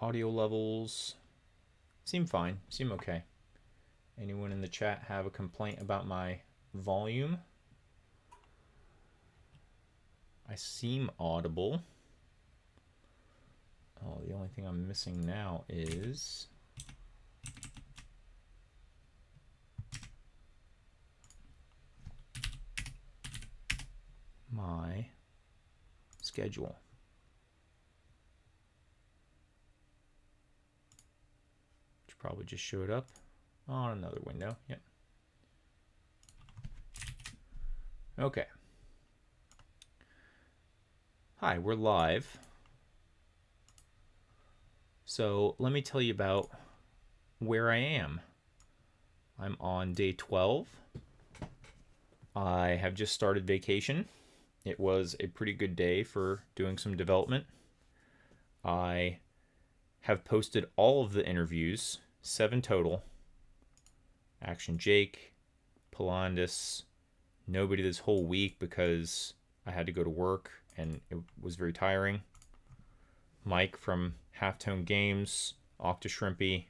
Audio levels seem fine, seem okay. Anyone in the chat have a complaint about my volume? I seem audible. Oh, the only thing I'm missing now is my schedule. Which probably just showed up on another window. Yep. Okay. Hi, we're live. So let me tell you about where I am. I'm on day 12. I have just started vacation. It was a pretty good day for doing some development. I have posted all of the interviews, 7 total. Action Jake, Polandis, nobody this whole week because I had to go to work and it was very tiring. Mike from Halftone Games, Octashrimpy,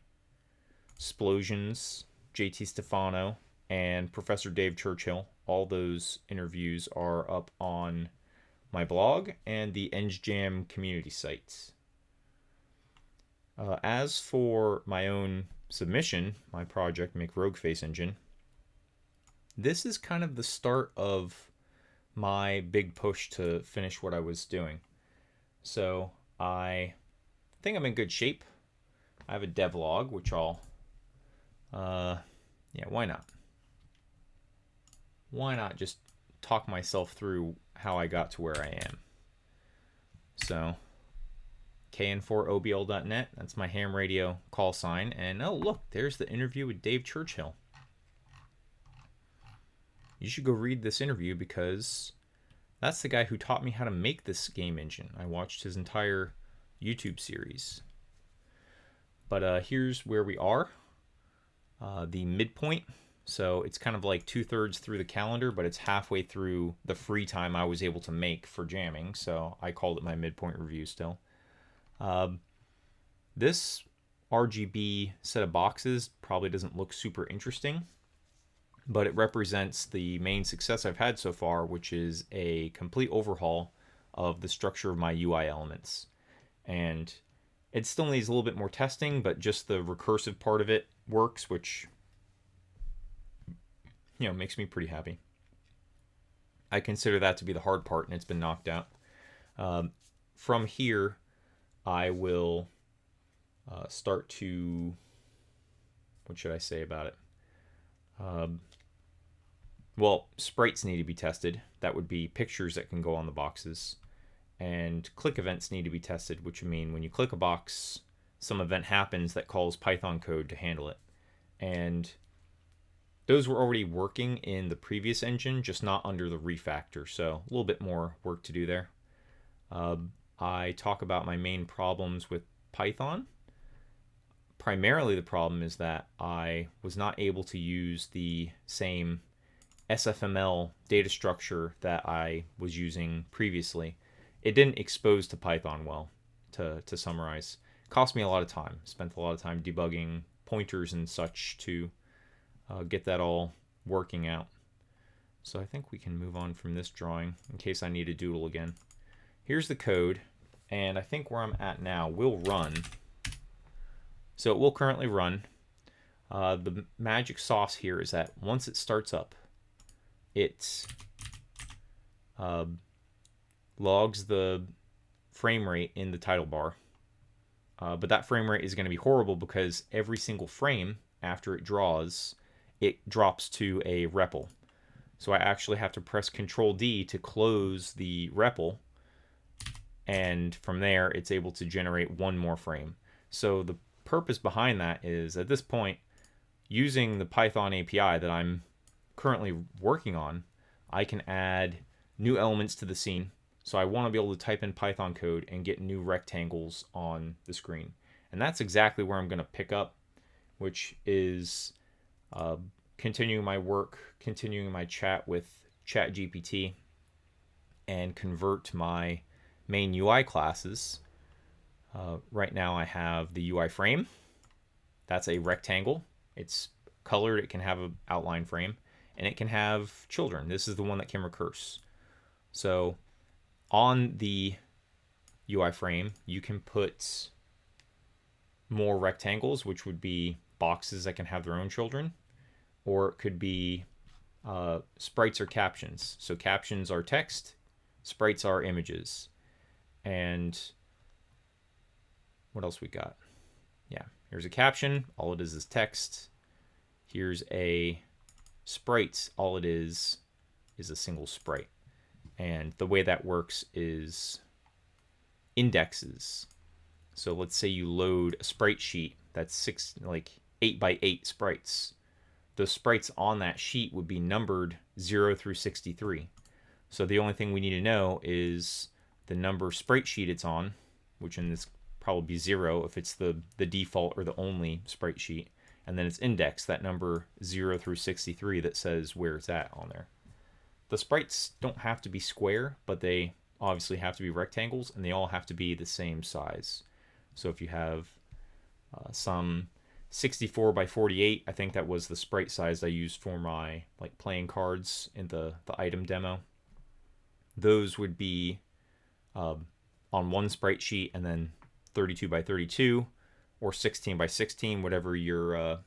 Splosions, JT Stefano, and Professor Dave Churchill. All those interviews are up on my blog and the EngJam community sites. As for my own submission, my project, Make Rogue Face Engine, this is kind of the start of my big push to finish what I was doing. So I think I'm in good shape. I have a devlog, which I'll, yeah, why not? Why not just talk myself through how I got to where I am? So kn4obl.net, that's my ham radio call sign. And oh, look, there's the interview with Dave Churchill. You should go read this interview because that's the guy who taught me how to make this game engine. I watched his entire YouTube series. But here's where we are. The midpoint. So it's kind of like 2/3 through the calendar, but it's halfway through the free time I was able to make for jamming. So I called it my midpoint review still. This RGB set of boxes probably doesn't look super interesting, but it represents the main success I've had so far, which is a complete overhaul of the structure of my UI elements. And it still needs a little bit more testing, but just the recursive part of it works, which, you know, makes me pretty happy. I consider that to be the hard part, and it's been knocked out. From here, I will start to, what should I say about it? Well, sprites need to be tested. That would be pictures that can go on the boxes. And click events need to be tested, which would mean when you click a box, some event happens that calls Python code to handle it. And those were already working in the previous engine, just not under the refactor. So a little bit more work to do there. I talk about my main problems with Python. Primarily the problem is that I was not able to use the same SFML data structure that I was using previously. It didn't expose to Python well, to summarize. It cost me a lot of time. Spent a lot of time debugging pointers and such to get that all working out. So I think we can move on from this drawing in case I need to doodle again. Here's the code, and I think where I'm at now will run. So it will currently run. The magic sauce here is that once it starts up, it logs the frame rate in the title bar. But that frame rate is going to be horrible because every single frame after it draws, it drops to a REPL. So I actually have to press Control D to close the REPL, and from there it's able to generate one more frame. So the purpose behind that is, at this point, using the Python API that I'm currently working on, I can add new elements to the scene. So I want to be able to type in Python code and get new rectangles on the screen. And that's exactly where I'm going to pick up, which is continuing my work, continuing my chat with ChatGPT, and convert my main UI classes Right now I have the UI frame. That's a rectangle. It's colored. It can have an outline frame, and it can have children. This is the one that can recurse. So on the UI frame, you can put more rectangles, which would be boxes that can have their own children, or it could be sprites or captions. So captions are text, sprites are images. And what else we got? Yeah, here's a caption. All it is text. Here's a sprite. All it is a single sprite. And the way that works is indexes. So let's say you load a sprite sheet that's 8 by 8 sprites. The sprites on that sheet would be numbered 0 through 63. So the only thing we need to know is the number sprite sheet it's on, which in this probably be 0 if it's the default or the only sprite sheet, and then it's index, that number 0 through 63 that says where it's at on there. The sprites don't have to be square, but they obviously have to be rectangles, and they all have to be the same size. So if you have some 64 by 48, I think that was the sprite size I used for my playing cards in the item demo. Those would be on one sprite sheet, and then 32 by 32 or 16 by 16, whatever your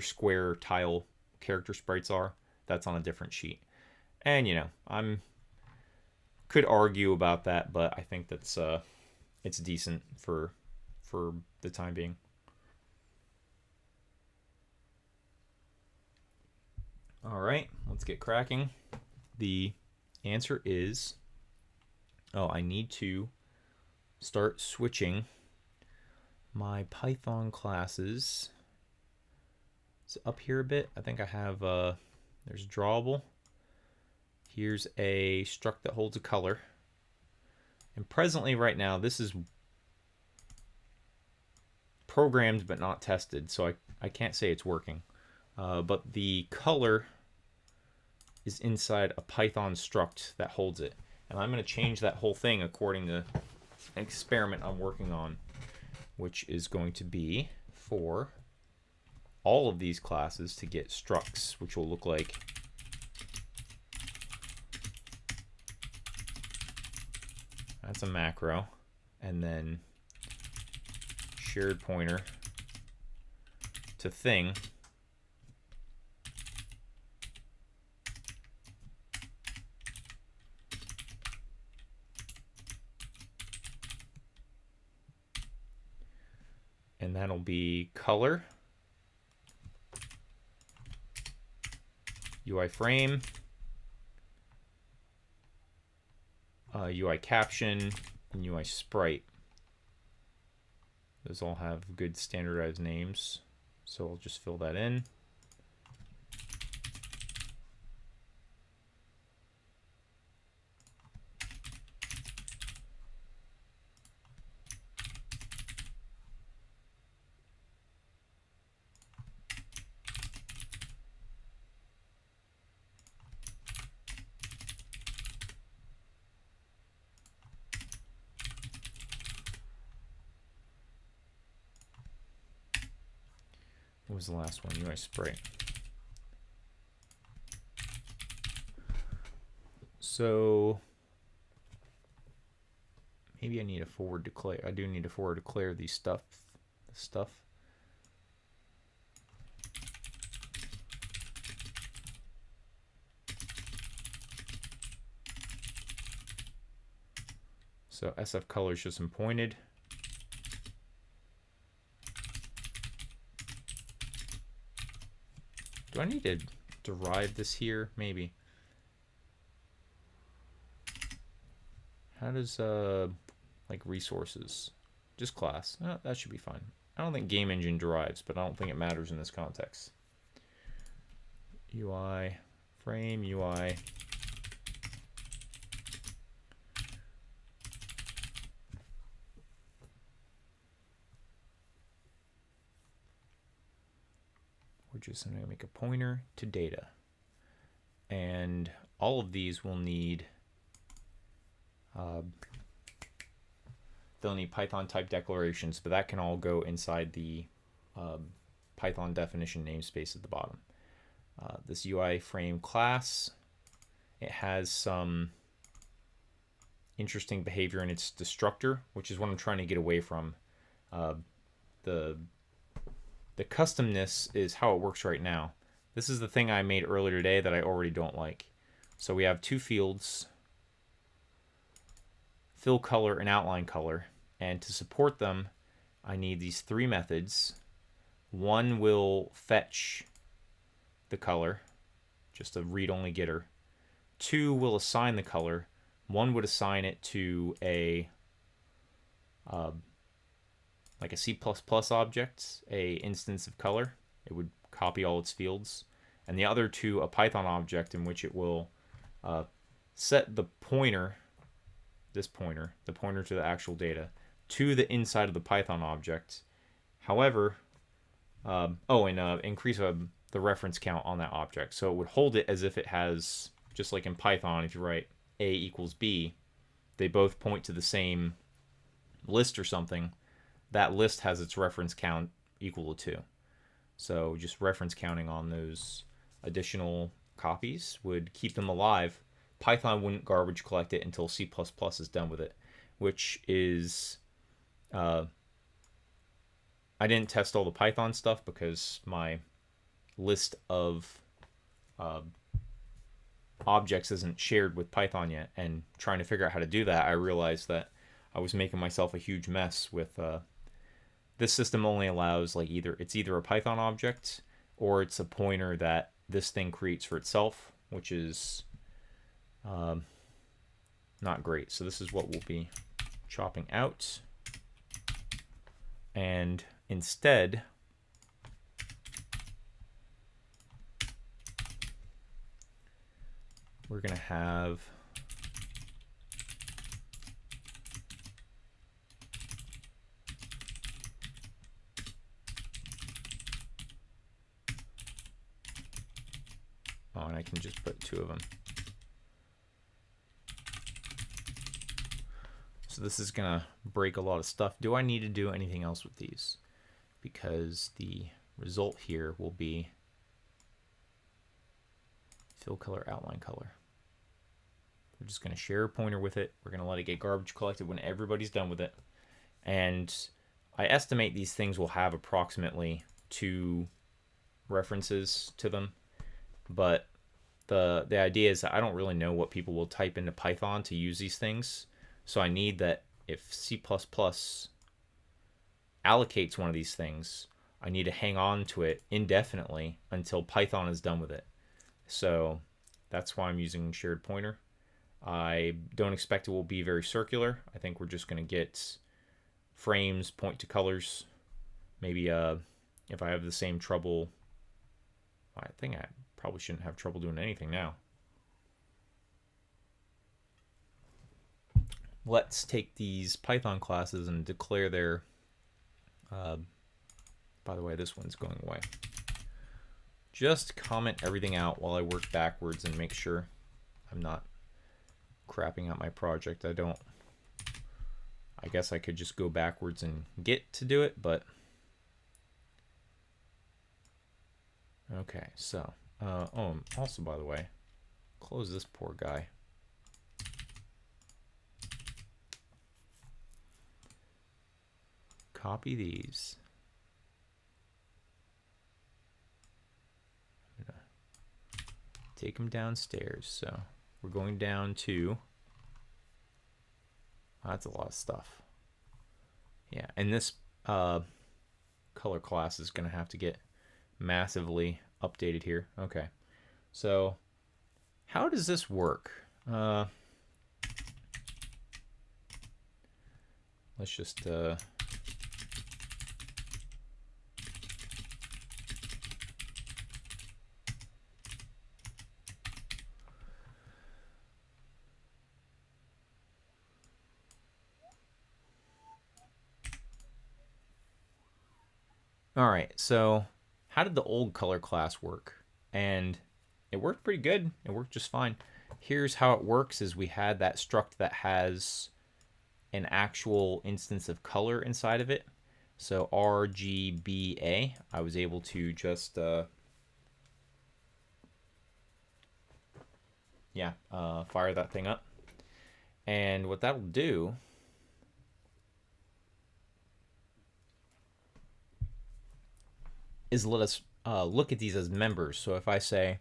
square tile character sprites are. That's on a different sheet. And could argue about that, but I think that's it's decent for the time being. All right, let's get cracking. The answer is, I need to start switching my Python classes. It's up here a bit. I think I have, there's drawable. Here's a struct that holds a color. And presently right now, this is programmed but not tested, so I can't say it's working. But the color is inside a Python struct that holds it. And I'm going to change that whole thing according to an experiment I'm working on, which is going to be for all of these classes to get structs, which will look like that's a macro, and then shared pointer to thing. And that'll be color, UI frame, UI caption, and UI sprite. Those all have good standardized names, so I'll just fill that in. What was the last one? UI sprite. So maybe I need a forward declare. I do need a forward declare these stuff. So SF color is just some pointed. Do I need to derive this here? Maybe. How does like resources? Just class. Oh, that should be fine. I don't think game engine derives, but I don't think it matters in this context. UI frame, UI just going to make a pointer to data, and all of these will need they'll need Python type declarations, but that can all go inside the Python definition namespace at the bottom. This UI frame class, it has some interesting behavior in its destructor, which is what I'm trying to get away from. The customness is how it works right now. This is the thing I made earlier today that I already don't like. So we have two fields, fill color and outline color, and to support them I need these three methods. One will fetch the color, just a read-only getter. Two will assign the color. One would assign it to a like a C++ object, a instance of color. It would copy all its fields. And the other to a Python object in which it will set the pointer, the pointer to the actual data, to the inside of the Python object. However, increase the reference count on that object. So it would hold it as if it has, just like in Python, if you write A equals B, they both point to the same list or something. That list has its reference count equal to 2. So just reference counting on those additional copies would keep them alive. Python wouldn't garbage collect it until C++ is done with it, which is... I didn't test all the Python stuff because my list of objects isn't shared with Python yet, and trying to figure out how to do that, I realized that I was making myself a huge mess with this system. Only allows like it's either a Python object or it's a pointer that this thing creates for itself, which is not great. So this is what we'll be chopping out, and instead we're going to have and I can just put 2 of them. So this is going to break a lot of stuff. Do I need to do anything else with these? Because the result here will be fill color, outline color. We're just going to share a pointer with it. We're going to let it get garbage collected when everybody's done with it. And I estimate these things will have approximately 2 references to them. But the idea is that I don't really know what people will type into Python to use these things. So I need that if C++ allocates one of these things, I need to hang on to it indefinitely until Python is done with it. So that's why I'm using shared pointer. I don't expect it will be very circular. I think we're just going to get frames, point to colors. Maybe if I have the same trouble, I think I probably shouldn't have trouble doing anything now. Let's take these Python classes and declare their, by the way, this one's going away. Just comment everything out while I work backwards and make sure I'm not crapping out my project. I guess I could just go backwards and get to do it, but okay. So also, by the way, close this poor guy. Copy these. I'm gonna take them downstairs. So we're going down to, that's a lot of stuff. Yeah, and this color class is going to have to get massively updated here. Okay, so how does this work? Let's just all right, so how did the old color class work? And it worked pretty good. It worked just fine. Here's how it works: is we had that struct that has an actual instance of color inside of it. So RGBA, I was able to just fire that thing up. And what that will do is let us look at these as members. So if I say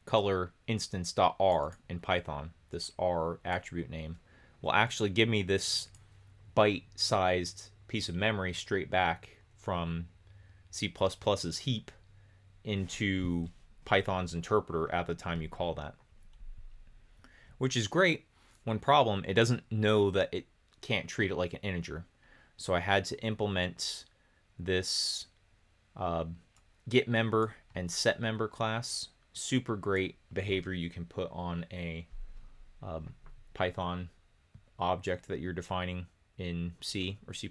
color instance.r in Python, this R attribute name will actually give me this byte-sized piece of memory straight back from C++'s heap into Python's interpreter at the time you call that. Which is great. One problem, it doesn't know that it can't treat it like an integer. So I had to implement this get member and set member class. Super great behavior you can put on a Python object that you're defining in C or C++.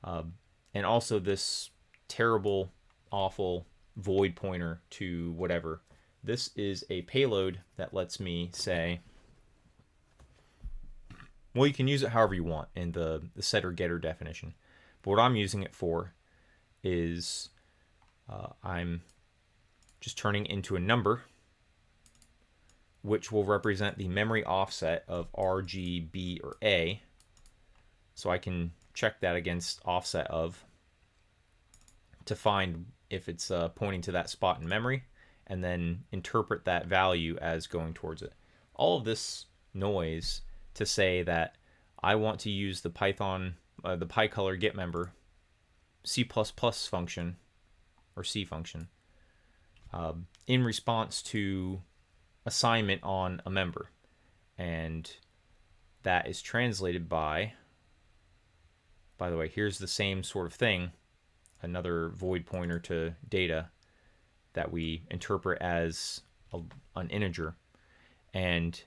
And also this terrible, awful void pointer to whatever. This is a payload that lets me say, well, you can use it however you want in the setter getter definition. But what I'm using it for is I'm just turning into a number which will represent the memory offset of R, G, B, or A. So I can check that against offset of to find if it's pointing to that spot in memory, and then interpret that value as going towards it. All of this noise to say that I want to use the Python, the PyColor get member C++ function or C function in response to assignment on a member, and that is translated by the way, here's the same sort of thing, another void pointer to data that we interpret as an integer, and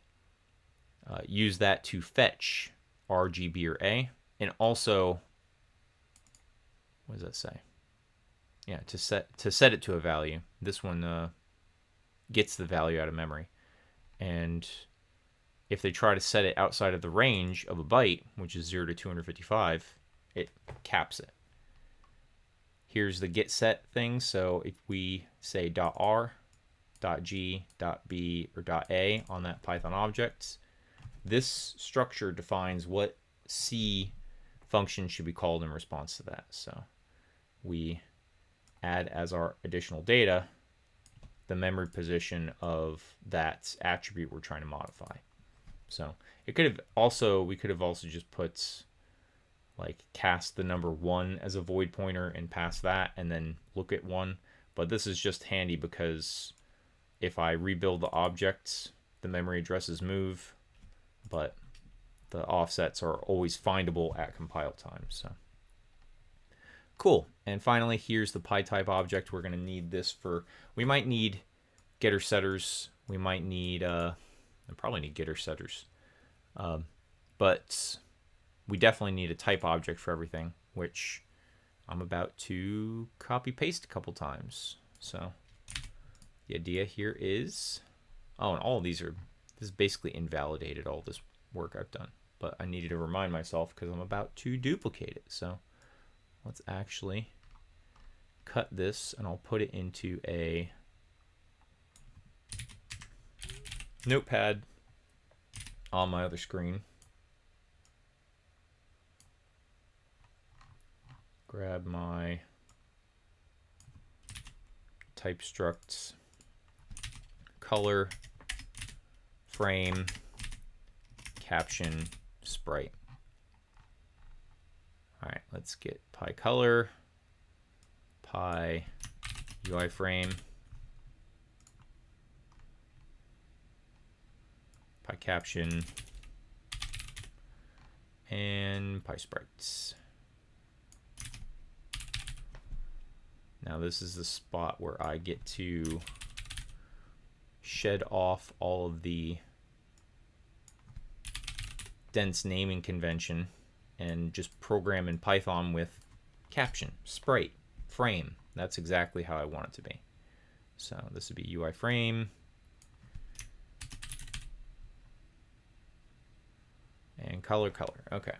use that to fetch R, G, B, or A, and also, what does that say? Yeah, to set it to a value. This one gets the value out of memory, and if they try to set it outside of the range of a byte, which is 0 to 255, it caps it. Here's the get set thing. So if we say .r, .g, .b, or .a on that Python object, this structure defines what C function should be called in response to that. So we add as our additional data the memory position of that attribute we're trying to modify. So it could have also, we could have also just put like cast the number 1 as a void pointer and pass that and then look at 1. But this is just handy because if I rebuild the objects, the memory addresses move, but the offsets are always findable at compile time. So cool. And finally, here's the PyType object. We're going to need this for, we might need getter setters. We might need, I probably need getter setters. But we definitely need a type object for everything, which I'm about to copy paste a couple times. So the idea here is, oh, and all of these are, this is basically invalidated, all this work I've done. But I needed to remind myself because I'm about to duplicate it. So let's actually cut this and I'll put it into a notepad on my other screen. Grab my type structs, color, frame, caption, sprite. All right, let's get PyColor, PyUIFrame, PyCaption, and PySprites. Now this is the spot where I get to shed off all of the dense naming convention and just program in Python with caption, sprite, frame. That's exactly how I want it to be. So this would be UI frame. color. Okay.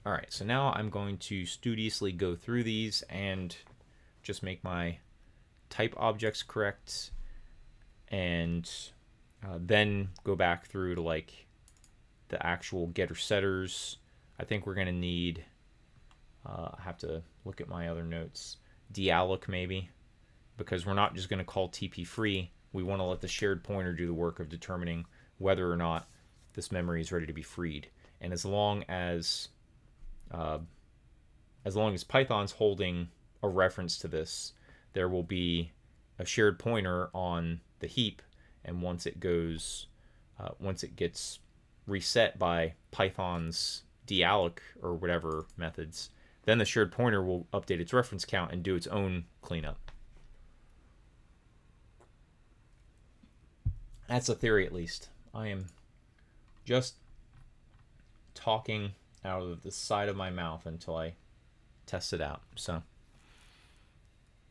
All right, so now I'm going to studiously go through these and just make my type objects correct, and then go back through to like the actual getter setters. I think we're going to need, I have to look at my other notes, dealloc maybe, because we're not just going to call TP free. We want to let the shared pointer do the work of determining whether or not this memory is ready to be freed. And as long as Python's holding a reference to this, there will be a shared pointer on the heap, and once it gets reset by Python's dealloc or whatever methods, then the shared pointer will update its reference count and do its own cleanup. That's a theory, at least. I am just talking out of the side of my mouth until I test it out. So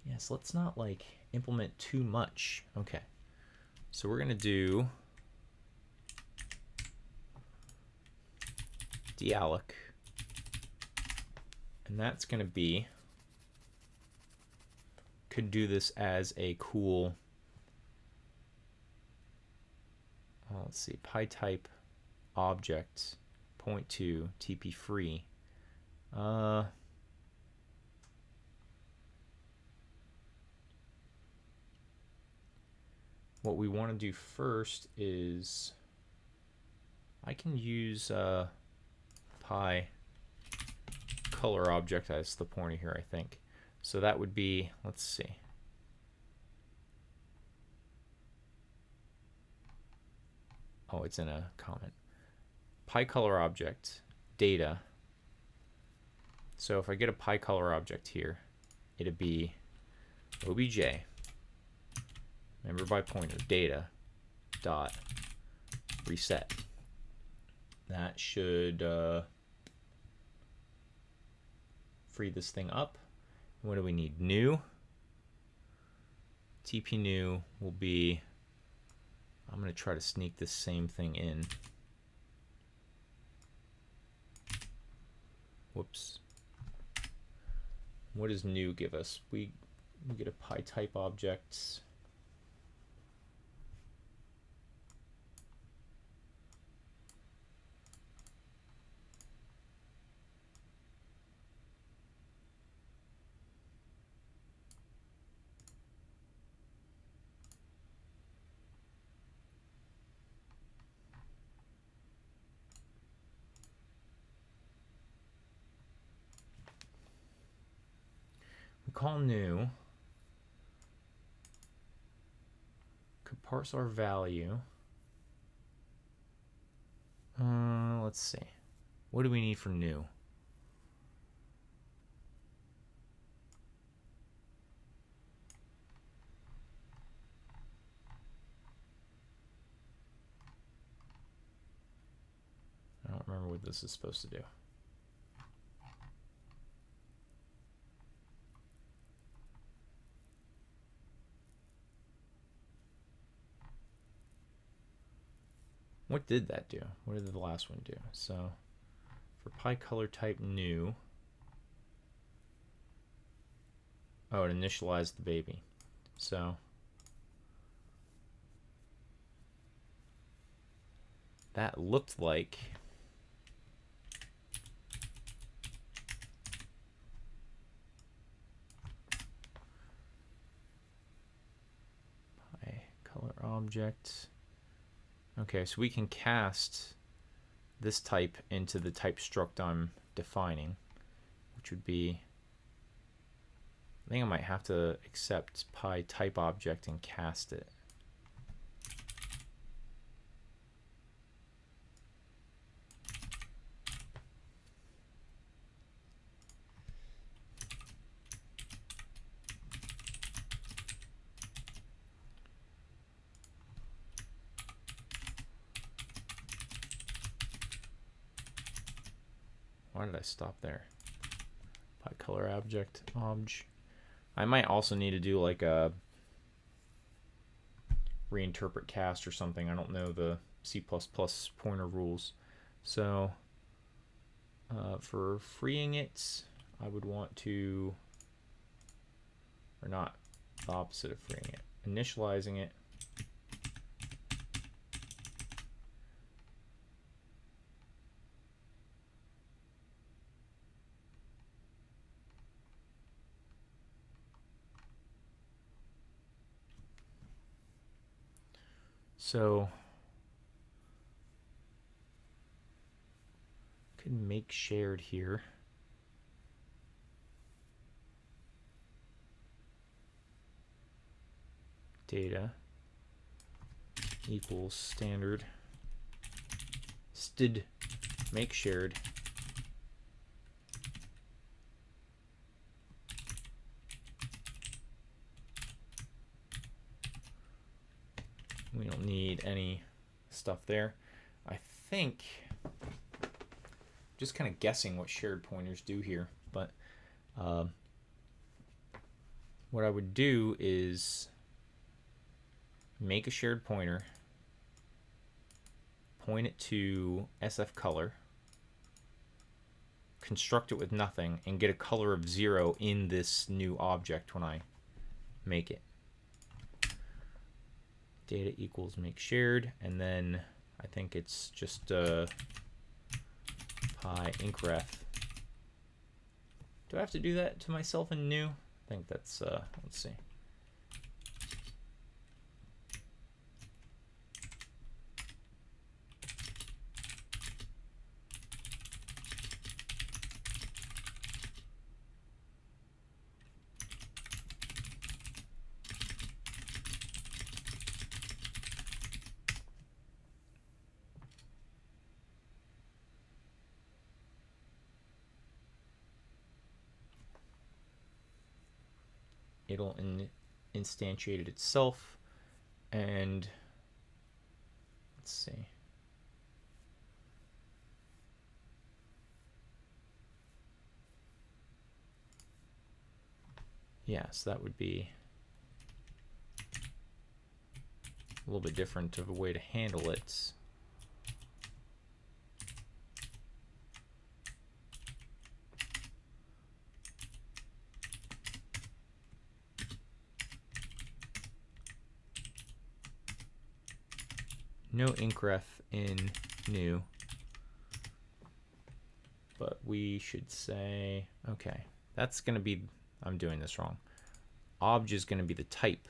yes, let's not like implement too much. Okay, so we're gonna do dealloc, and that's gonna be, could do this as a cool, let's see, pytype object point to TP free. What we want to do first is I can use py color object as the pointer here, I think. So that would be, let's see. Oh, it's in a comment. PyColor object data. So if I get a PyColor object here, it'd be obj member by pointer data dot reset. That should free this thing up. What do we need? New. TP new will be, I'm going to try to sneak this same thing in. Whoops. What does new give us? We get a pytype object. Call new, could parse our value. Let's see. What do we need for new? I don't remember what this is supposed to do. What did that do? What did the last one do? So for PyColor type new, oh, it initialized the baby. So that looked like PyColor object. Okay, so we can cast this type into the type struct I'm defining, which would be, I think I might have to accept pytype object and cast it. Why did I stop there? PyColor object obj. I might also need to do like a reinterpret cast or something. I don't know the C++ pointer rules. So for freeing it, I would want to, or not, the opposite of freeing it, initializing it. So can make shared here. Data equals standard std make shared we don't need any stuff there. I think, just kind of guessing what shared pointers do here, but what I would do is make a shared pointer, point it to SF color, construct it with nothing, and get a color of 0 in this new object when I make it. Data equals make shared, and then I think it's just pi incref. Do I have to do that to myself in new? I think that's, let's see. It'll instantiate it itself, and let's see. Yeah, so that would be a little bit different of a way to handle it. No incref in new, but we should say, okay, that's going to be, I'm doing this wrong. Obj is going to be the type.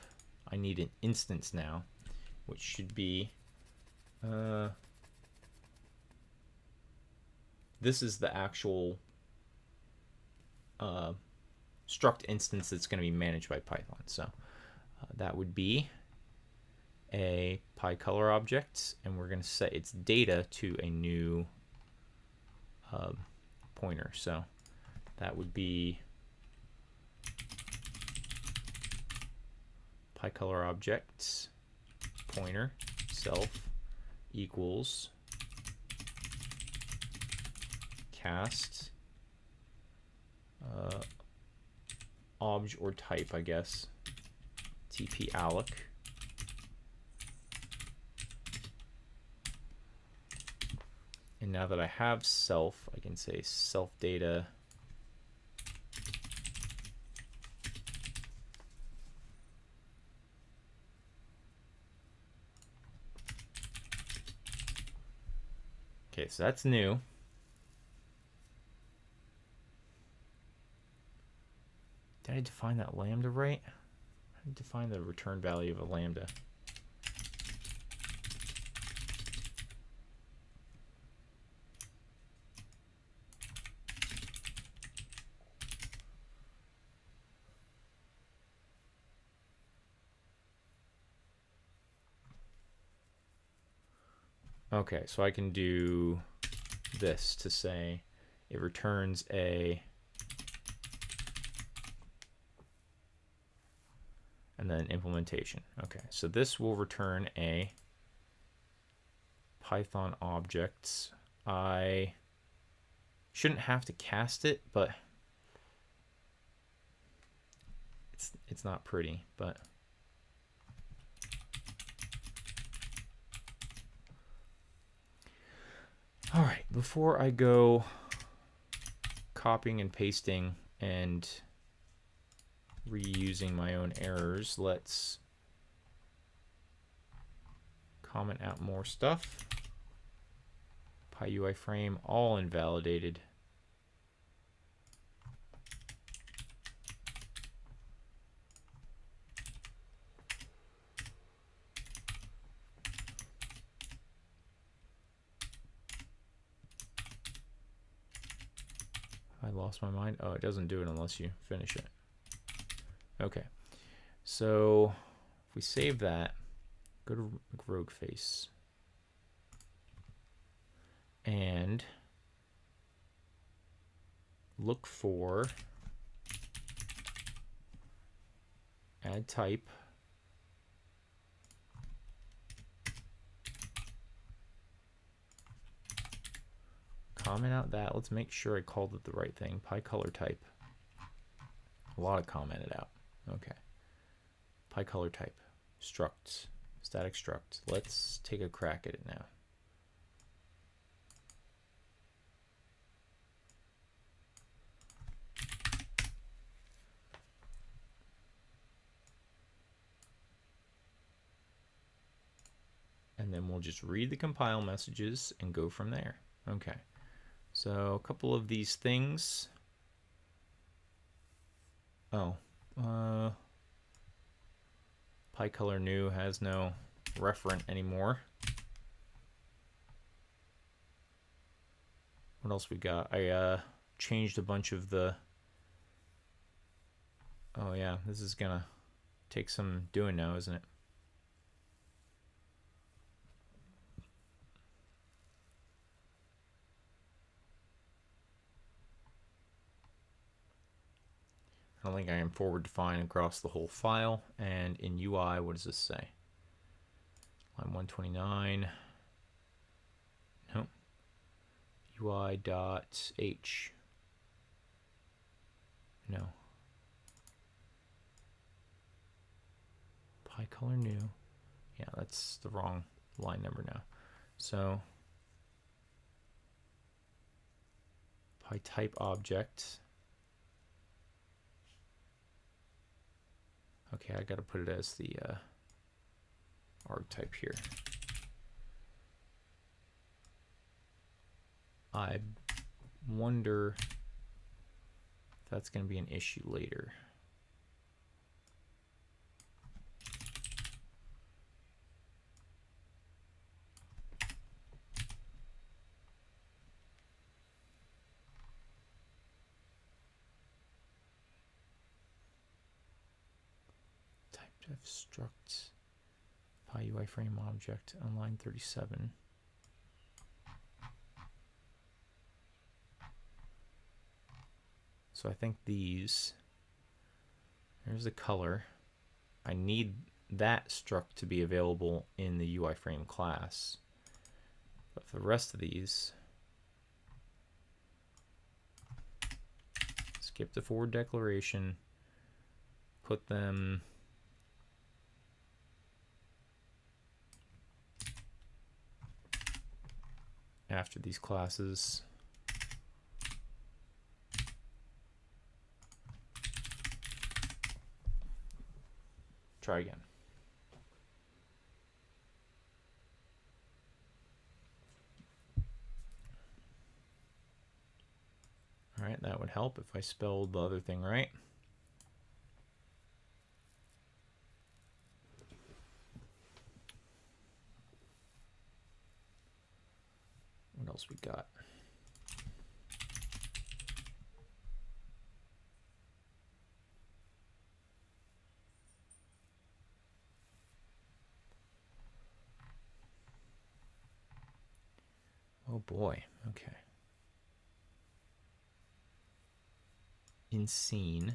I need an instance now, which should be, this is the actual struct instance that's going to be managed by Python. So that would be a PyColor object, and we're going to set its data to a new pointer. So that would be PyColor object pointer self equals cast obj or type, I guess, tp alloc. And now that I have self, I can say self data okay, so that's new. Did I define that lambda right? I define the return value of a lambda. Okay, so I can do this to say it returns a, and then implementation. Okay, so this will return a Python object. I shouldn't have to cast it, but it's not pretty, but All right, before I go copying and pasting and reusing my own errors, let's comment out more stuff. PyUI frame, all invalidated. I lost my mind. Oh, it doesn't do it unless you finish it. Okay, so if we save that, go to Rogue Face and look for add type, comment out that. Let's make sure I called it the right thing. PyColor type. A lot of commented out. Okay. PyColor type. Struct. Static struct. Let's take a crack at it now. And then we'll just read the compile messages and go from there. Okay. So a couple of these things. Oh, PyColor new has no referent anymore. What else we got? I changed a bunch of the. Oh yeah, this is gonna take some doing now, isn't it? I don't think I am forward defined across the whole file. And in UI, what does this say? Line 129. Nope. UI.h. No. PyColor new. Yeah, that's the wrong line number now. So PyType object. Okay, I got to put it as the argtype here. I wonder if that's going to be an issue later. Typedef struct PyUI frame object on line 37. So I think these, there's the color. I need that struct to be available in the UI frame class. But for the rest of these, skip the forward declaration, put them after these classes. Try again. All right, that would help if I spelled the other thing right. What else we got? Oh boy, okay. In scene.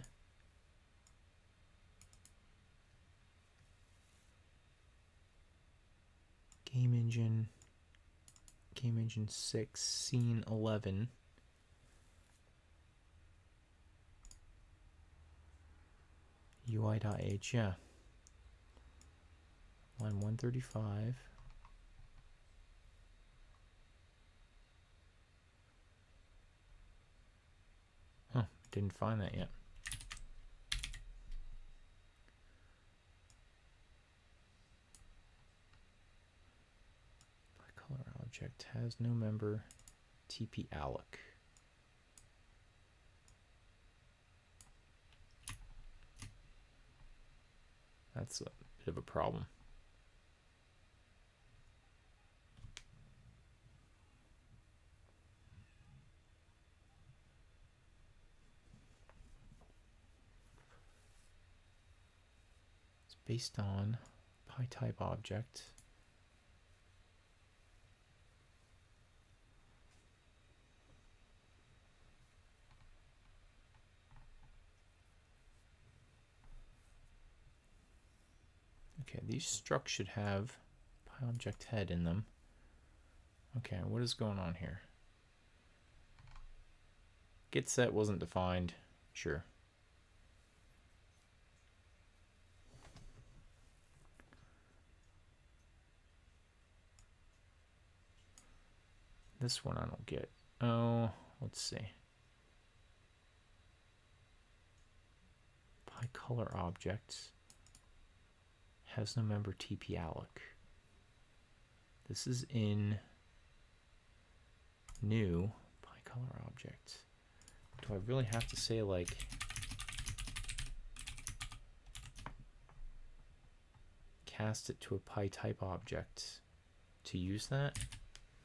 Game engine 6, scene 11. UI.h, yeah. Line 135. Didn't find that yet. Color object has no member TP alloc. That's a bit of a problem. It's based on PyType object. Okay, these structs should have PyObject head in them. Okay, what is going on here? Get set wasn't defined. Sure. This one I don't get. Oh, let's see. PyColor objects has no member TP alloc. This is in new PyColor object. Do I really have to say like cast it to a PyType object to use that?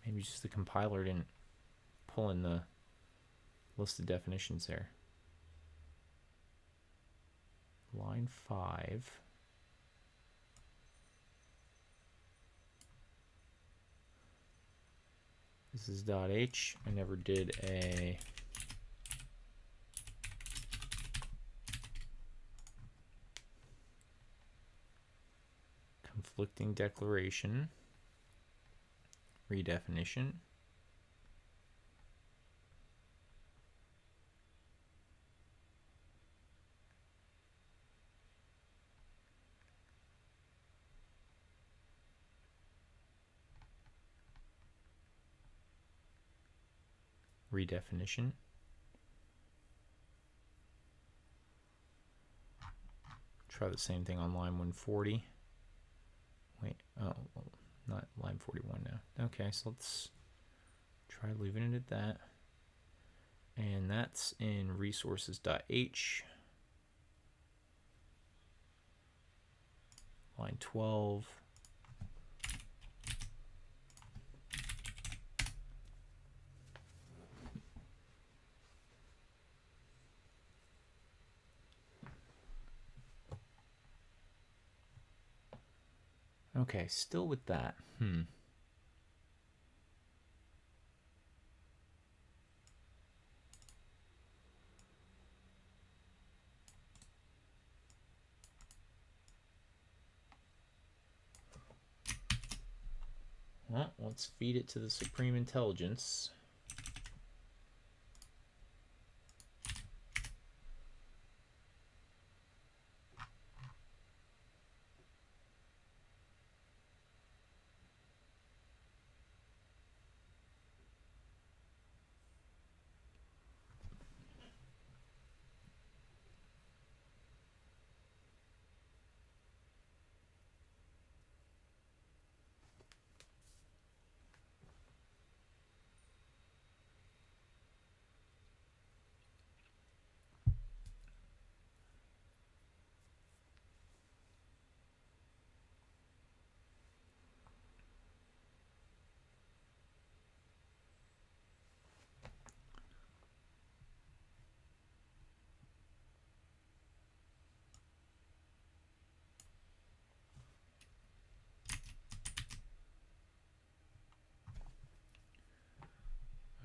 Maybe just the compiler didn't pull in the list of definitions there. Line 5. This is .h. I never did a conflicting declaration redefinition. Redefinition. Try the same thing on line 140. Wait, oh, not line 41 now. Okay, so let's try leaving it at that. And that's in resources.h. Line 12. Okay, still with that. Well, let's feed it to the Supreme Intelligence.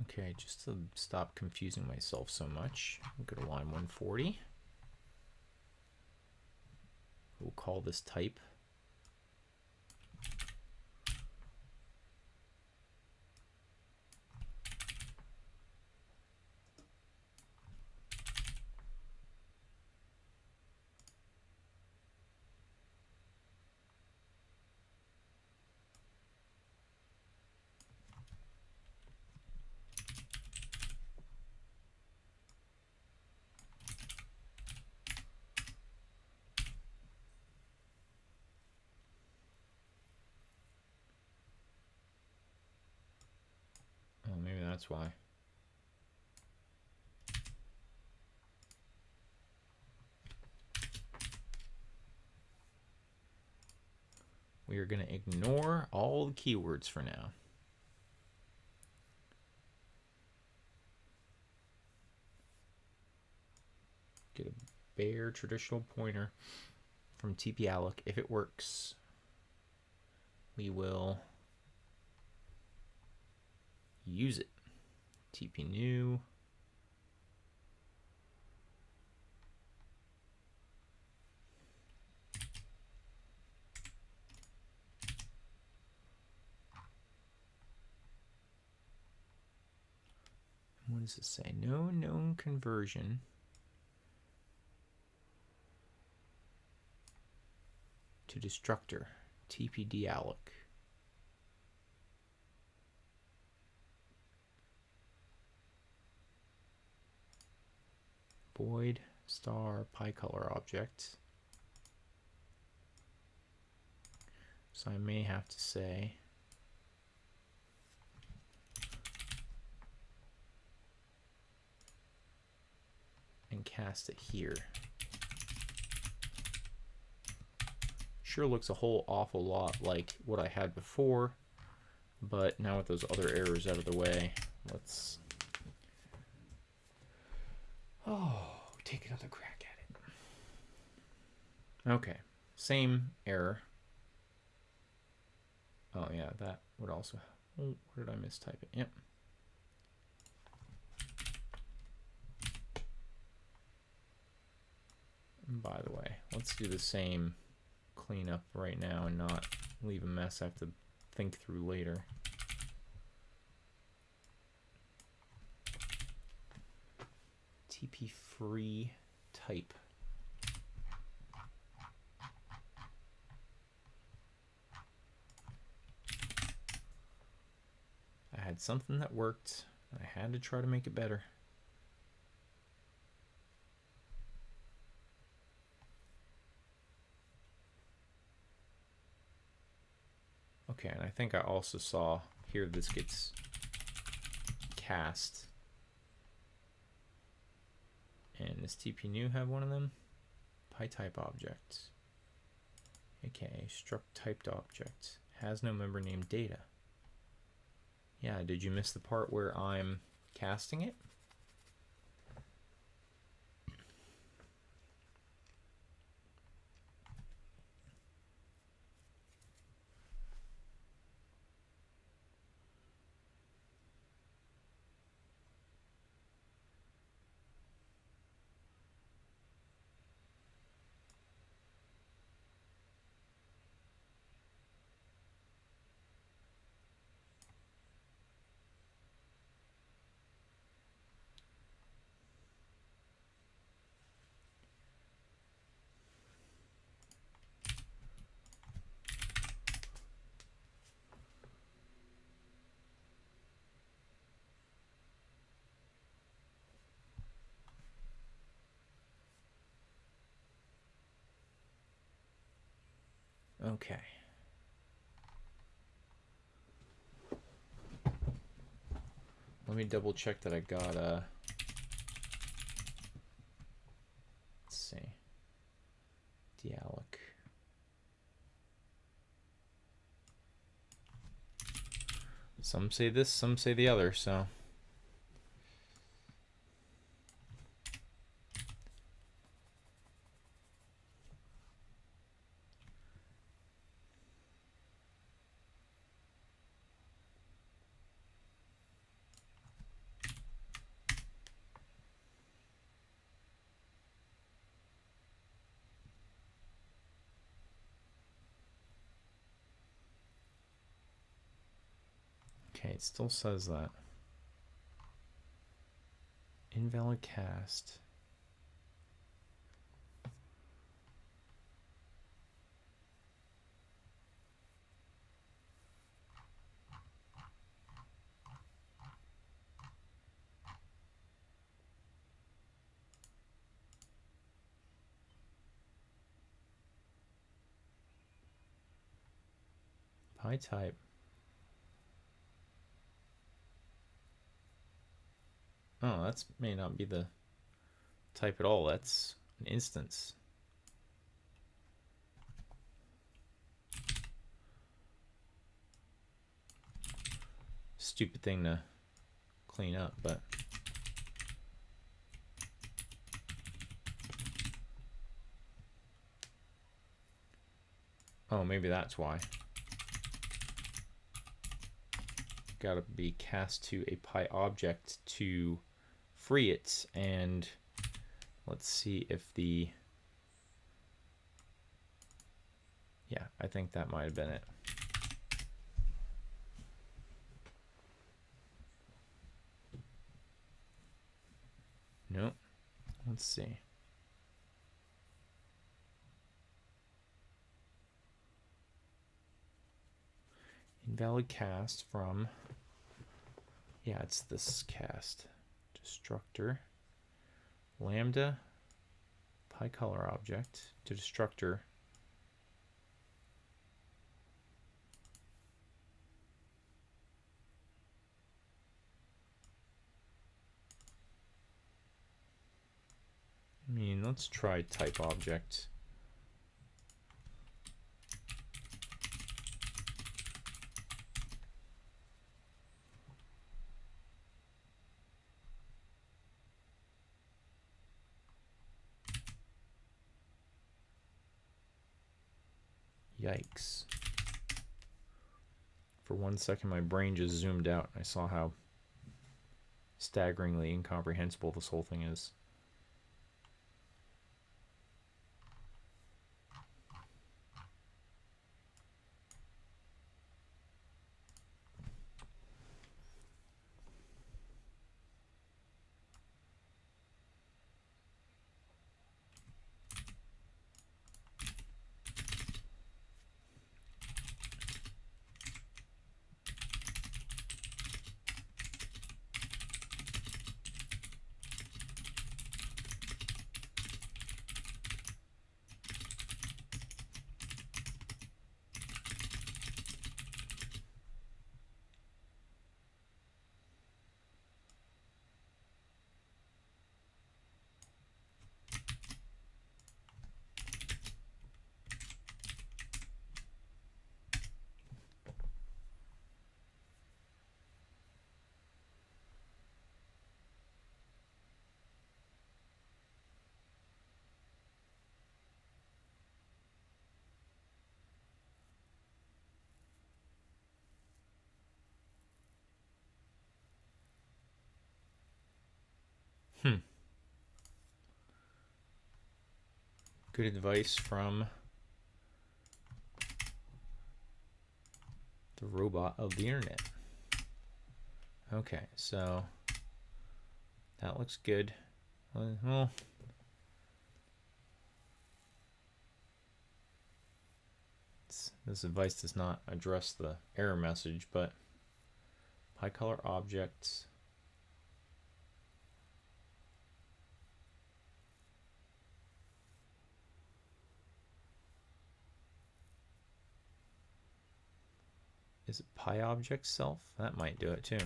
Okay, just to stop confusing myself so much, I'll go to line 140. We'll call this type. that's why. We are going to ignore all the keywords for now. Get a bare traditional pointer from TP-alloc. If it works, we will use it. TP-new. What does it say? No known conversion to destructor. TP-alloc. Void star PyColor object. So I may have to say and cast it here. Sure looks a whole awful lot like what I had before, but now with those other errors out of the way, let's take another crack at it. Okay, same error. Oh yeah, that would also, oh, where did I mistype it? Yep. And by the way, let's do the same cleanup right now and not leave a mess I have to think through later. TP free type. I had something that worked. I had to try to make it better. Okay, and I think I also saw here this gets cast. And does TP new have one of them? PyType object. AKA struct typed object. Has no member named data. Yeah, did you miss the part where I'm casting it? Okay. Let me double check that I got let's see. Dialog. Some say this, some say the other, so okay, it still says that. Invalid cast. PyType. Oh, that may not be the type at all. That's an instance. Stupid thing to clean up, but oh, maybe that's why. Gotta be cast to a Pi object to free it, and let's see if the, yeah, I think that might have been it. Nope. Let's see. Invalid cast from, yeah, it's this cast. Destructor. Lambda. Pi color object to destructor. I mean, let's try type object. Yikes. For 1 second, my brain just zoomed out. I saw how staggeringly incomprehensible this whole thing is. Good advice from the robot of the internet. Okay, so that looks good. Well, this advice does not address the error message, but Pi color objects. Is it Pi object self? That might do it too.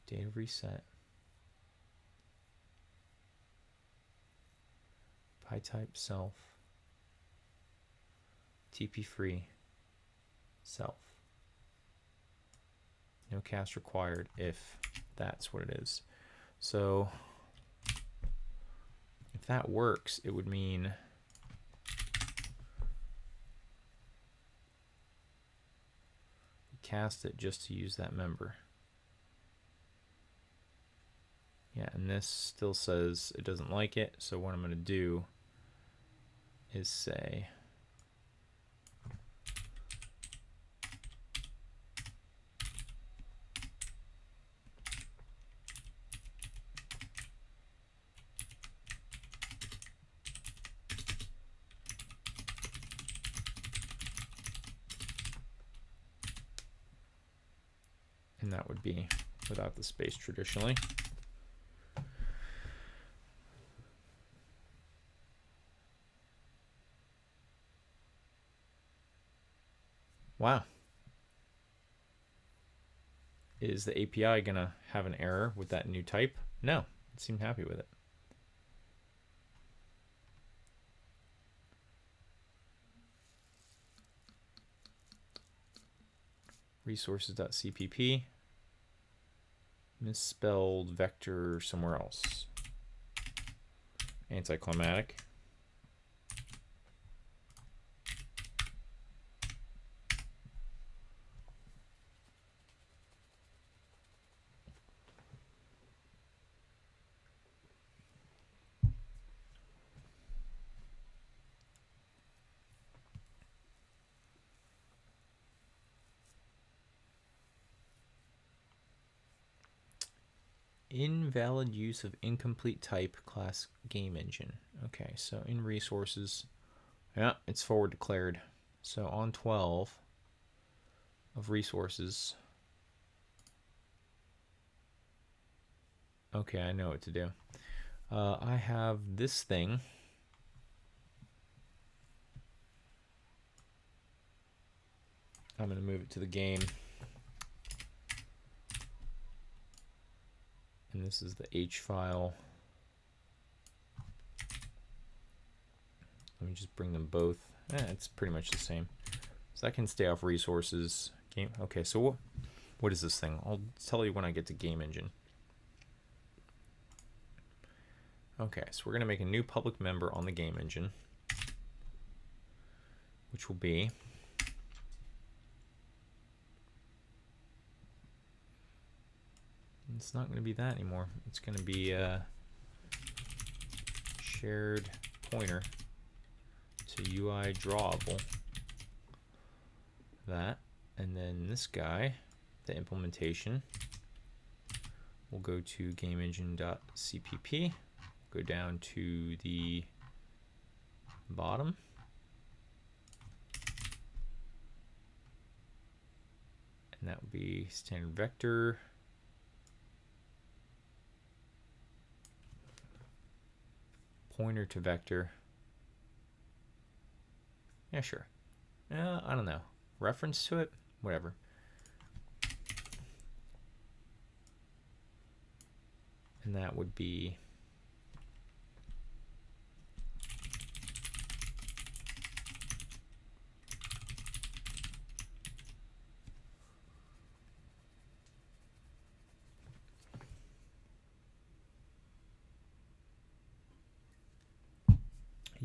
Data reset. Pi type self. TP free self. No cast required if that's what it is. So if that works, it would mean cast it just to use that member. Yeah, and this still says it doesn't like it, so what I'm going to do is say and that would be without the space traditionally. Wow. Is the API going to have an error with that new type? No, it seemed happy with it. Resources.cpp. Misspelled vector somewhere else. Anticlimactic. Invalid use of incomplete type class game engine. Okay, so in resources, yeah, it's forward declared. So on 12 of resources. Okay, I know what to do. I have this thing. I'm going to move it to the game. And this is the H file. Let me just bring them both. It's pretty much the same. So I can stay off resources. Game. Okay, so what is this thing? I'll tell you when I get to game engine. Okay, so we're going to make a new public member on the game engine, which will be it's not going to be that anymore. It's going to be a shared pointer to UI drawable. That, and then this guy, the implementation, will go to gameengine.cpp, go down to the bottom, and that would be standard vector. Pointer to vector. Yeah, sure. I don't know. Reference to it? Whatever. And that would be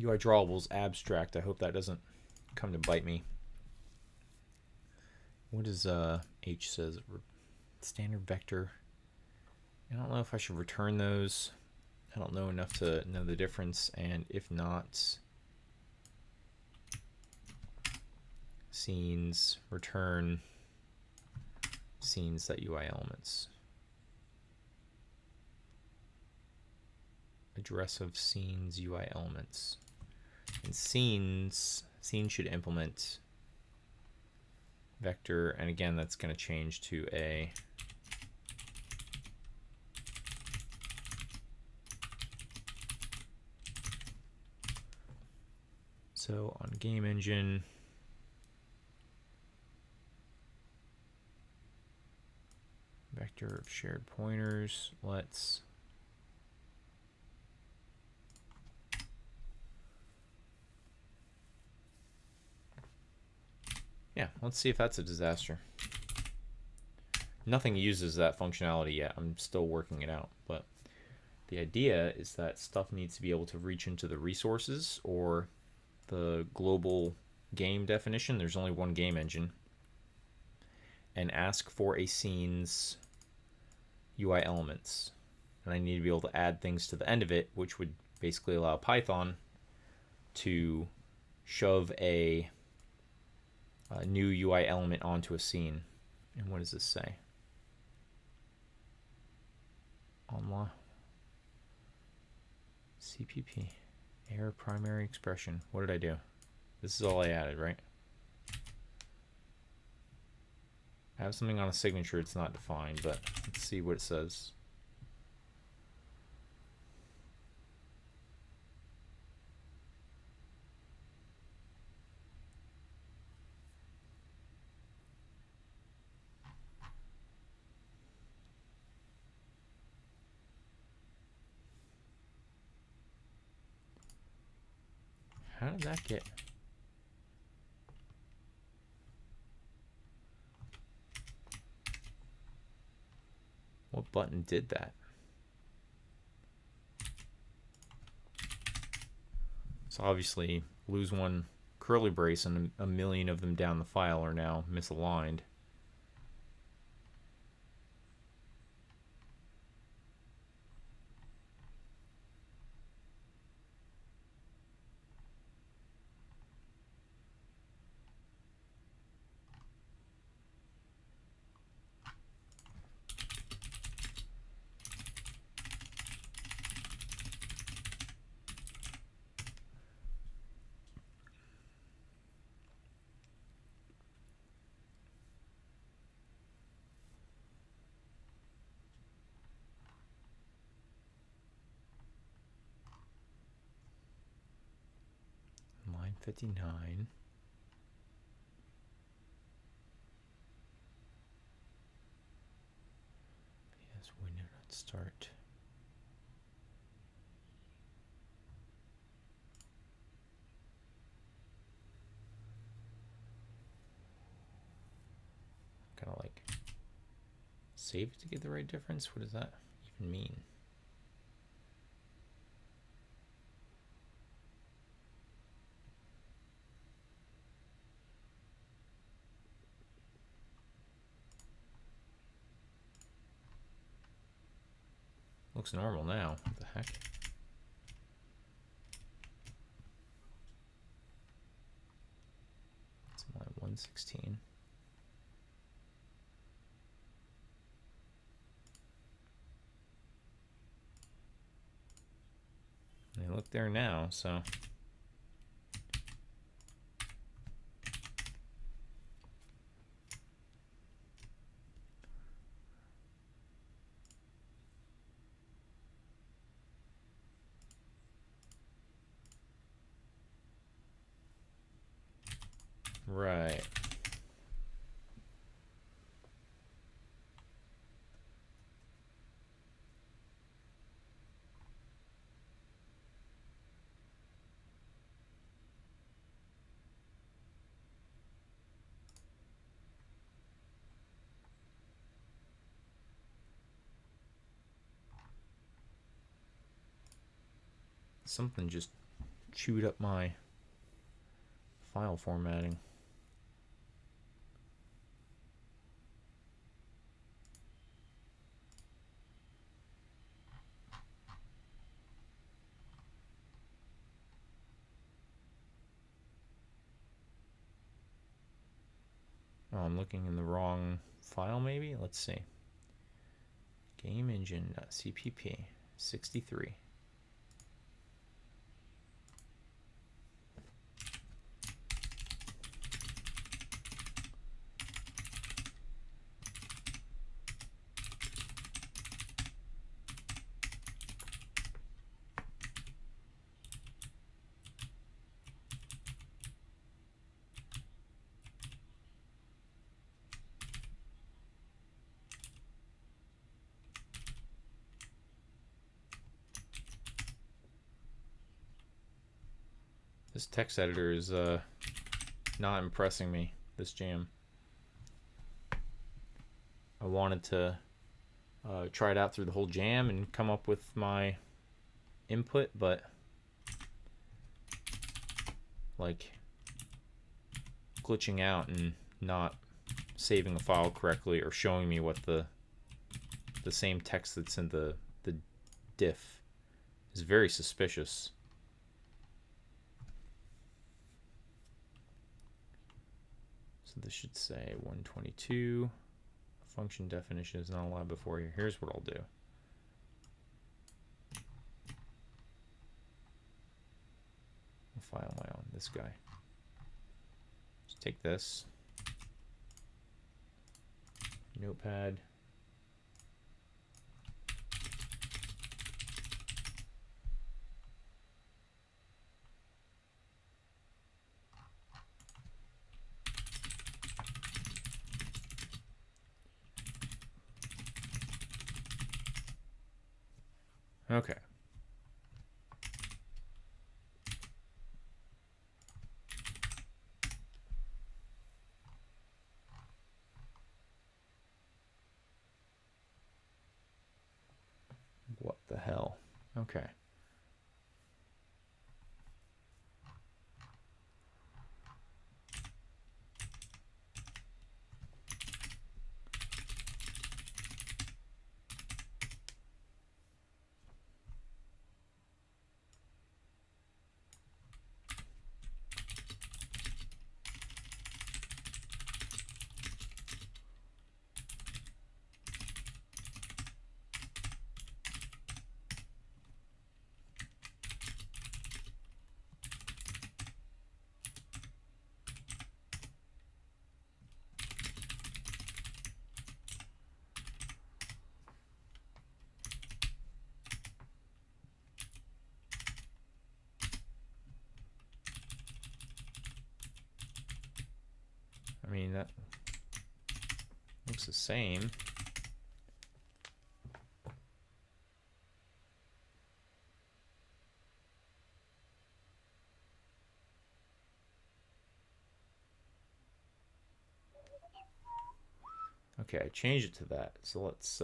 UI drawables abstract. I hope that doesn't come to bite me. What does H says? Standard vector. I don't know if I should return those. I don't know enough to know the difference, and if not, scenes return scenes.ui elements. Address of scenes UI elements. And scenes should implement vector, and again that's going to change to a so on game engine vector of shared pointers, let's see if that's a disaster. Nothing uses that functionality yet. I'm still working it out, but the idea is that stuff needs to be able to reach into the resources or the global game definition. There's only one game engine, and ask for a scene's UI elements. And I need to be able to add things to the end of it, which would basically allow Python to shove a new UI element onto a scene. And what does this say? Online CPP error primary expression. What did I do? This is all I added, right? I have something on a signature. It's not defined, but let's see what it says. How did that get? What button did that? So obviously lose one curly brace and a million of them down the file are now misaligned. Line 59. Yes, window not start. Kind of like save it to get the right difference. What does that even mean? Looks normal now. What the heck? It's line 116. And look there now, so right. Something just chewed up my file formatting. Oh, I'm looking in the wrong file maybe? Let's see. GameEngine.cpp 63. This text editor is not impressing me, this jam. I wanted to try it out through the whole jam and come up with my input, but like glitching out and not saving the file correctly or showing me what the same text that's in the diff is very suspicious. So this should say 122. Function definition is not allowed before here. Here's what I'll do. I'll file my own, this guy. Just take this. Notepad. Okay. Okay. I mean, that looks the same. Okay, I changed it to that. So let's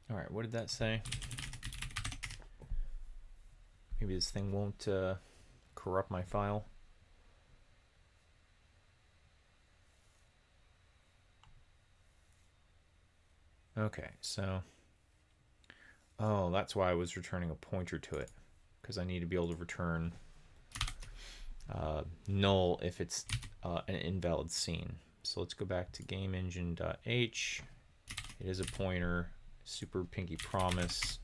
all right, what did that say? Maybe this thing won't corrupt my file. Okay, so oh, that's why I was returning a pointer to it, because I need to be able to return null if it's an invalid scene. So let's go back to GameEngine.h. It is a pointer. Super Pinky Promise.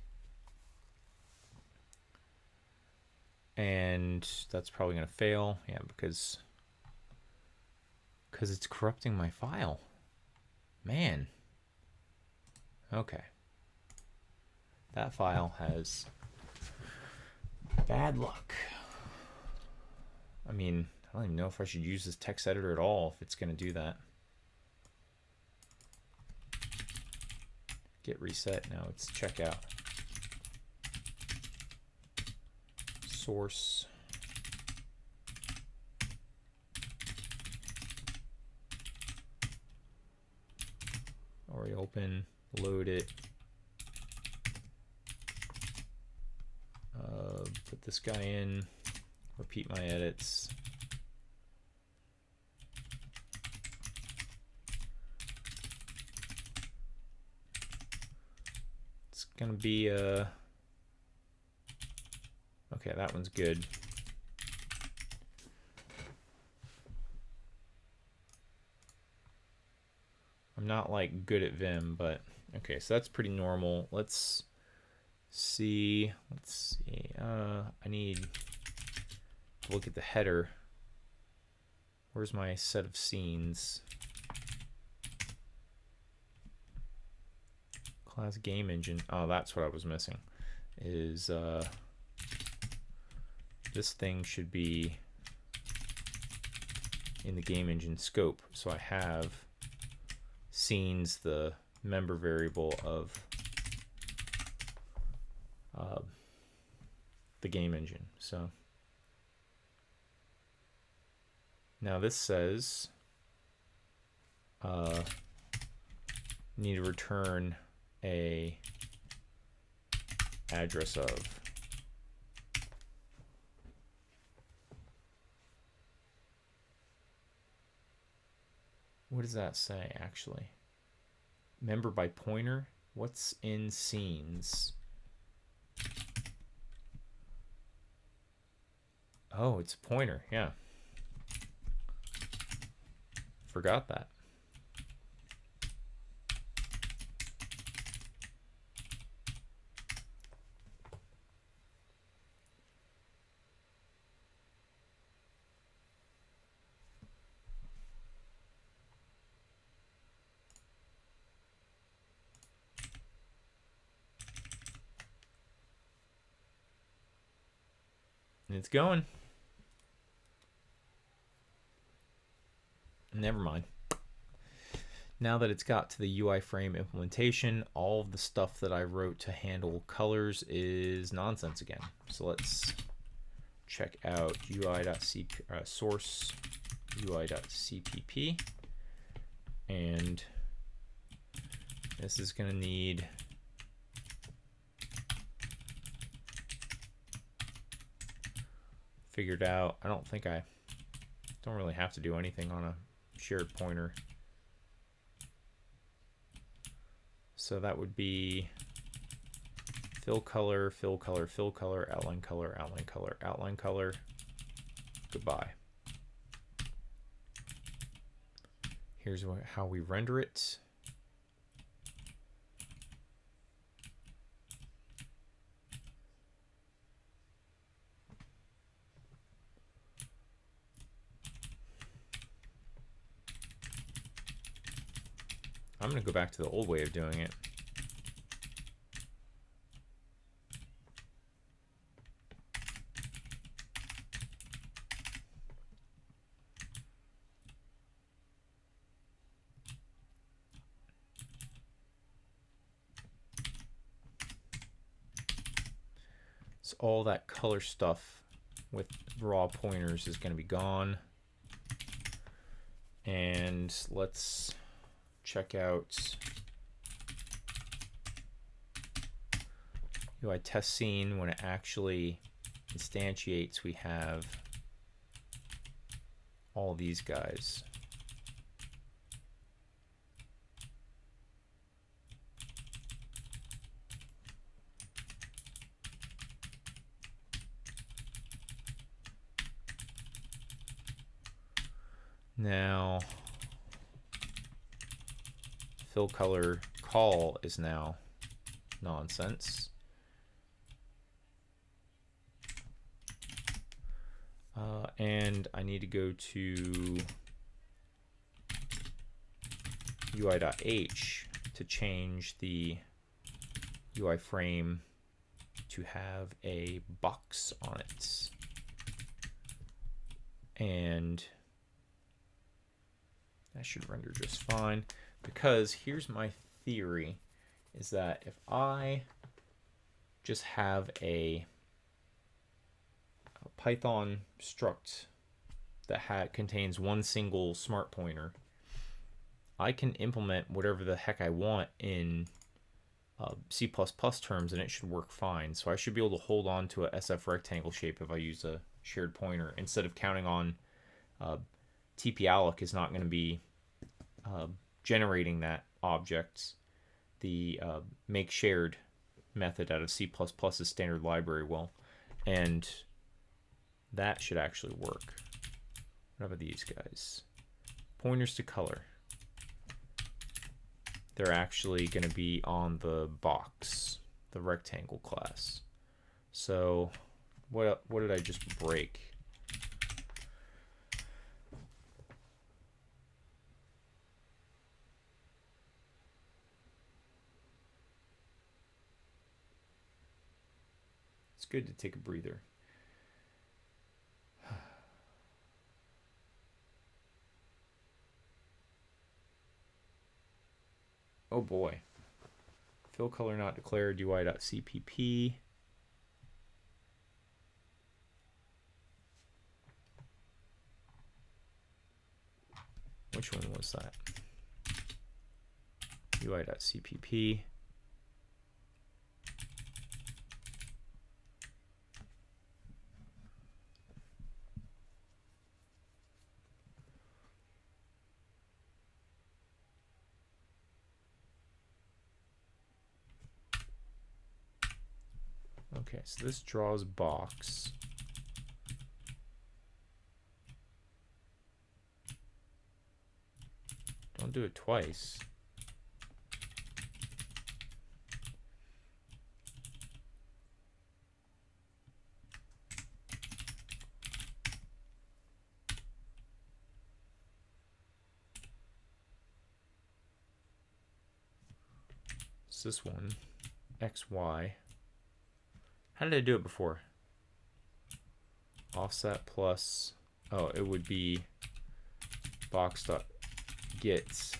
And that's probably going to fail. Yeah, because it's corrupting my file. Man. Okay. That file has bad luck. I mean, I don't even know if I should use this text editor at all if it's going to do that. Get reset. Now it's checkout. Source. Already open. Load it. Put this guy in. Repeat my edits. It's gonna be okay, that one's good. I'm not like good at Vim, but okay, so that's pretty normal. Let's see. I need to look at the header. Where's my set of scenes? Class game engine. Oh, that's what I was missing. Is this thing should be in the game engine scope. So I have scenes, the member variable of the game engine. So now this says need to return a address of. What does that say actually? Member by pointer? What's in scenes? Oh, it's a pointer, yeah. Forgot that. It's going. Never mind. Now that it's got to the UI frame implementation, all of the stuff that I wrote to handle colors is nonsense again. So let's check out source ui.cpp, and this is going to need figured out. I don't really have to do anything on a shared pointer. So that would be fill color, fill color, fill color, outline color, outline color, outline color. Goodbye. Here's how we render it. I'm going to go back to the old way of doing it. So all that color stuff with raw pointers is going to be gone. And let's check out UI test scene. When it actually instantiates, we have all these guys. Now fill color call is now nonsense. And I need to go to UI.h to change the UI frame to have a box on it. And that should render just fine, because here's my theory, is that if I just have a Python struct that contains one single smart pointer, I can implement whatever the heck I want in C++ terms, and it should work fine. So I should be able to hold on to a SF rectangle shape if I use a shared pointer, instead of counting on tpalloc is not going to be generating that object. The make shared method out of C++'s standard library will, and that should actually work. What about these guys? Pointers to color. They're actually going to be on the box, the rectangle class. So what did I just break? It's good to take a breather. Oh boy. Fill color not declared, UI.cpp. Which one was that? UI.cpp. Okay, so this draws box. Don't do it twice. It's this one, XY. How did I do it before? offset plus, oh, it would be box.get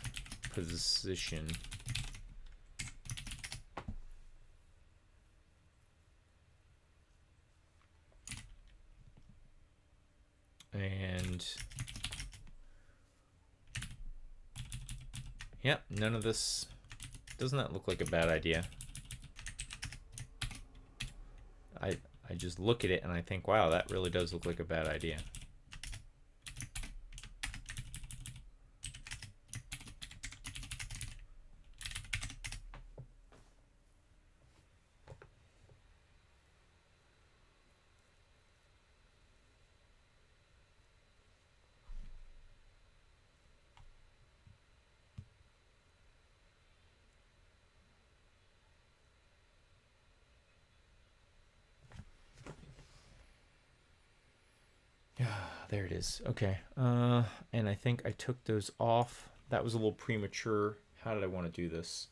position. And yeah, none of this, doesn't that look like a bad idea? I just look at it and I think, wow, that really does look like a bad idea. There it is. Okay. And I think I took those off. That was a little premature. How did I want to do this?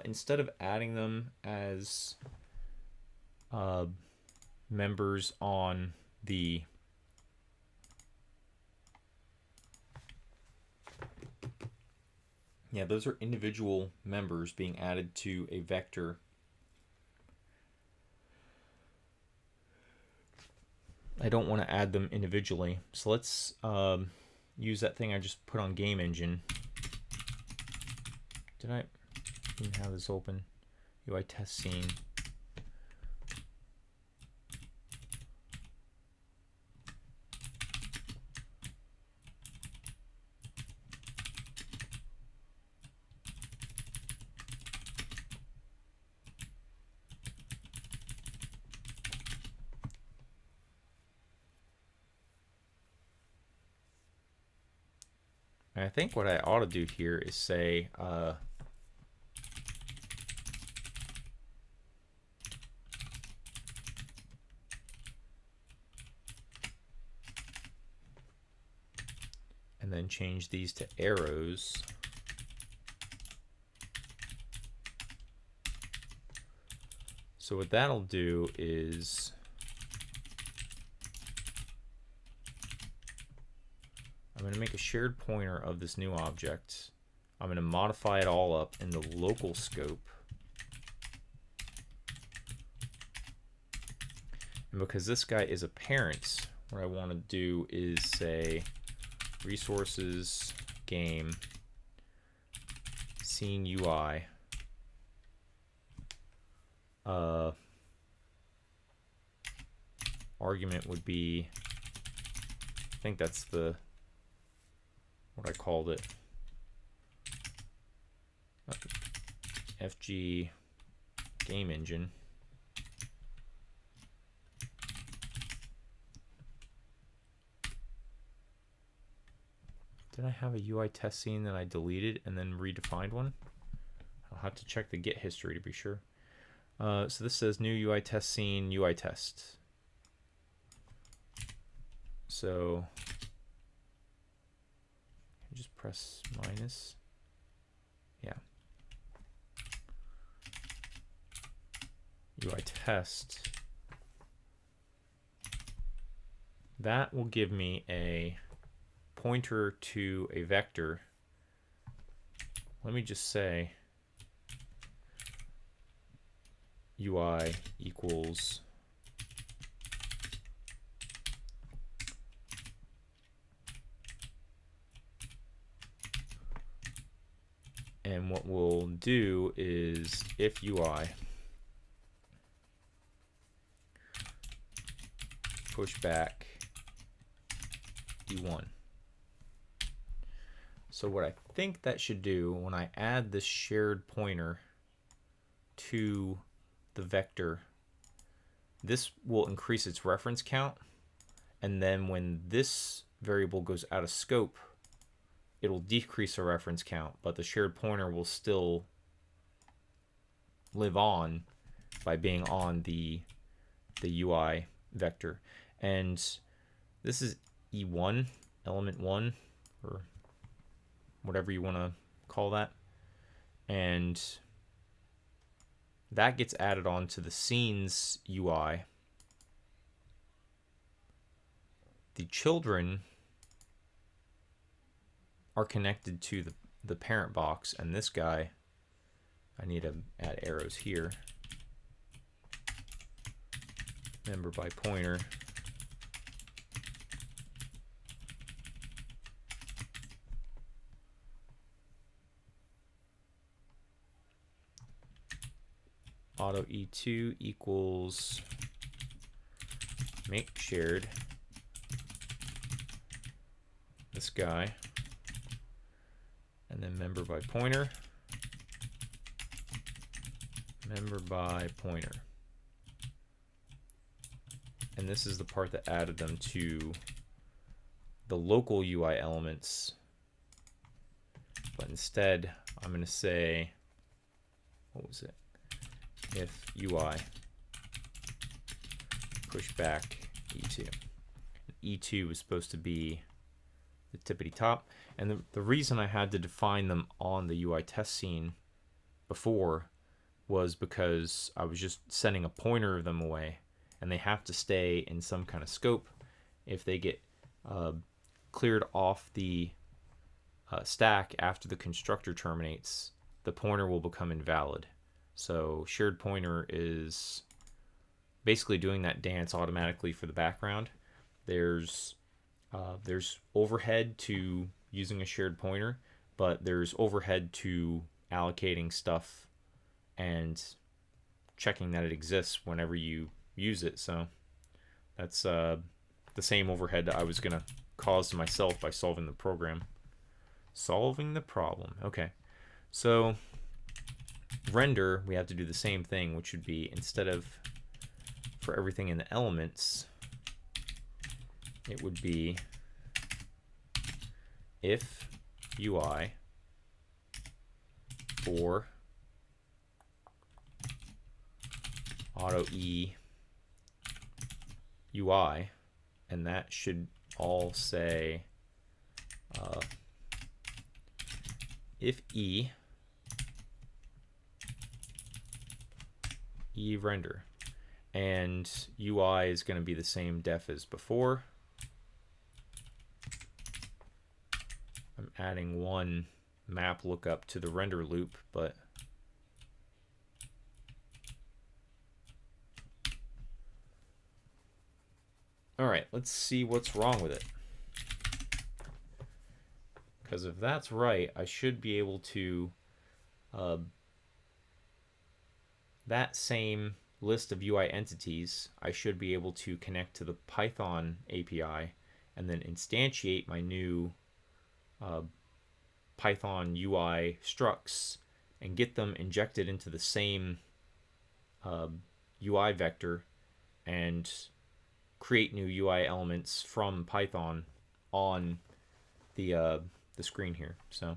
Instead of adding them as members on the those are individual members being added to a vector. I don't want to add them individually. So let's use that thing I just put on Game Engine. Did I even have this open? UI test scene. And I think what I ought to do here is say and then change these to arrows. So what that'll do is I'm going to make a shared pointer of this new object. I'm going to modify it all up in the local scope. And because this guy is a parent, what I want to do is say resources game scene UI argument would be, I think that's the what I called it, FG game engine. Did I have a UI test scene that I deleted and then redefined one? I'll have to check the Git history to be sure. So this says new UI test scene, UI test. So just press minus. Yeah. UI test. That will give me a pointer to a vector. Let me just say UI equals and what we'll do is if UI push back E1. So what I think that should do when I add this shared pointer to the vector, this will increase its reference count, and then when this variable goes out of scope, it'll decrease the reference count, but the shared pointer will still live on by being on the UI vector. And this is E1, element 1, or whatever you want to call that. And that gets added on to the scenes UI. the children are connected to the parent box, and this guy, I need to add arrows here. Member by pointer. Auto E2 equals make shared this guy, and then member by pointer, member by pointer. And this is the part that added them to the local UI elements. But instead, I'm going to say, what was it? If UI push back E2. E2 was supposed to be the tippity top. And the reason I had to define them on the UI test scene before was because I was just sending a pointer of them away, and they have to stay in some kind of scope. If they get cleared off the stack after the constructor terminates, the pointer will become invalid. So shared pointer is basically doing that dance automatically for the background. There's overhead to using a shared pointer, but there's overhead to allocating stuff and checking that it exists whenever you use it. So that's the same overhead that I was going to cause to myself by solving the program. Solving the problem. Okay. So render, we have to do the same thing, which would be instead of for everything in the elements, it would be if UI for auto E UI, and that should all say if E render, and UI is going to be the same def as before. I'm adding one map lookup to the render loop, but all right, let's see what's wrong with it. Because if that's right, I should be able to that same list of UI entities, I should be able to connect to the Python API and then instantiate my new Python UI structs and get them injected into the same UI vector and create new UI elements from Python on the screen here. So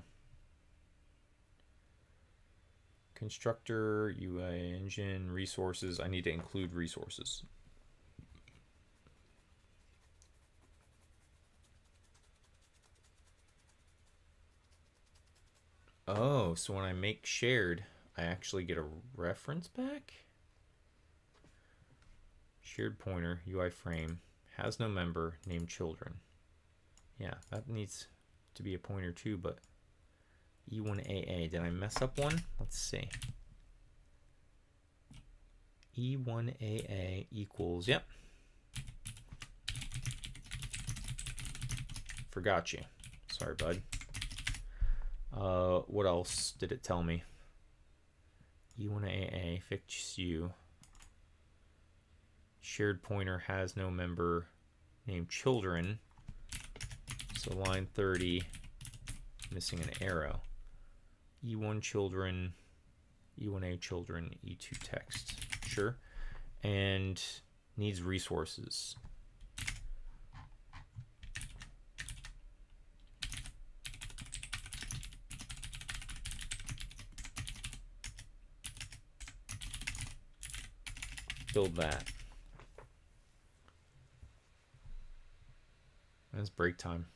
constructor, UI engine, resources. I need to include resources. Oh, so when I make shared, I actually get a reference back? Shared pointer, UI frame, has no member, named children. Yeah, that needs to be a pointer too, but E1AA, did I mess up one? Let's see. E1AA equals, yep. Forgot you. Sorry, bud. What else did it tell me? E1AA, fix you. Shared pointer has no member, named children. So line 30, missing an arrow. E1 children, E1A children, E2 text. Sure. And needs resources. Build that. It's break time.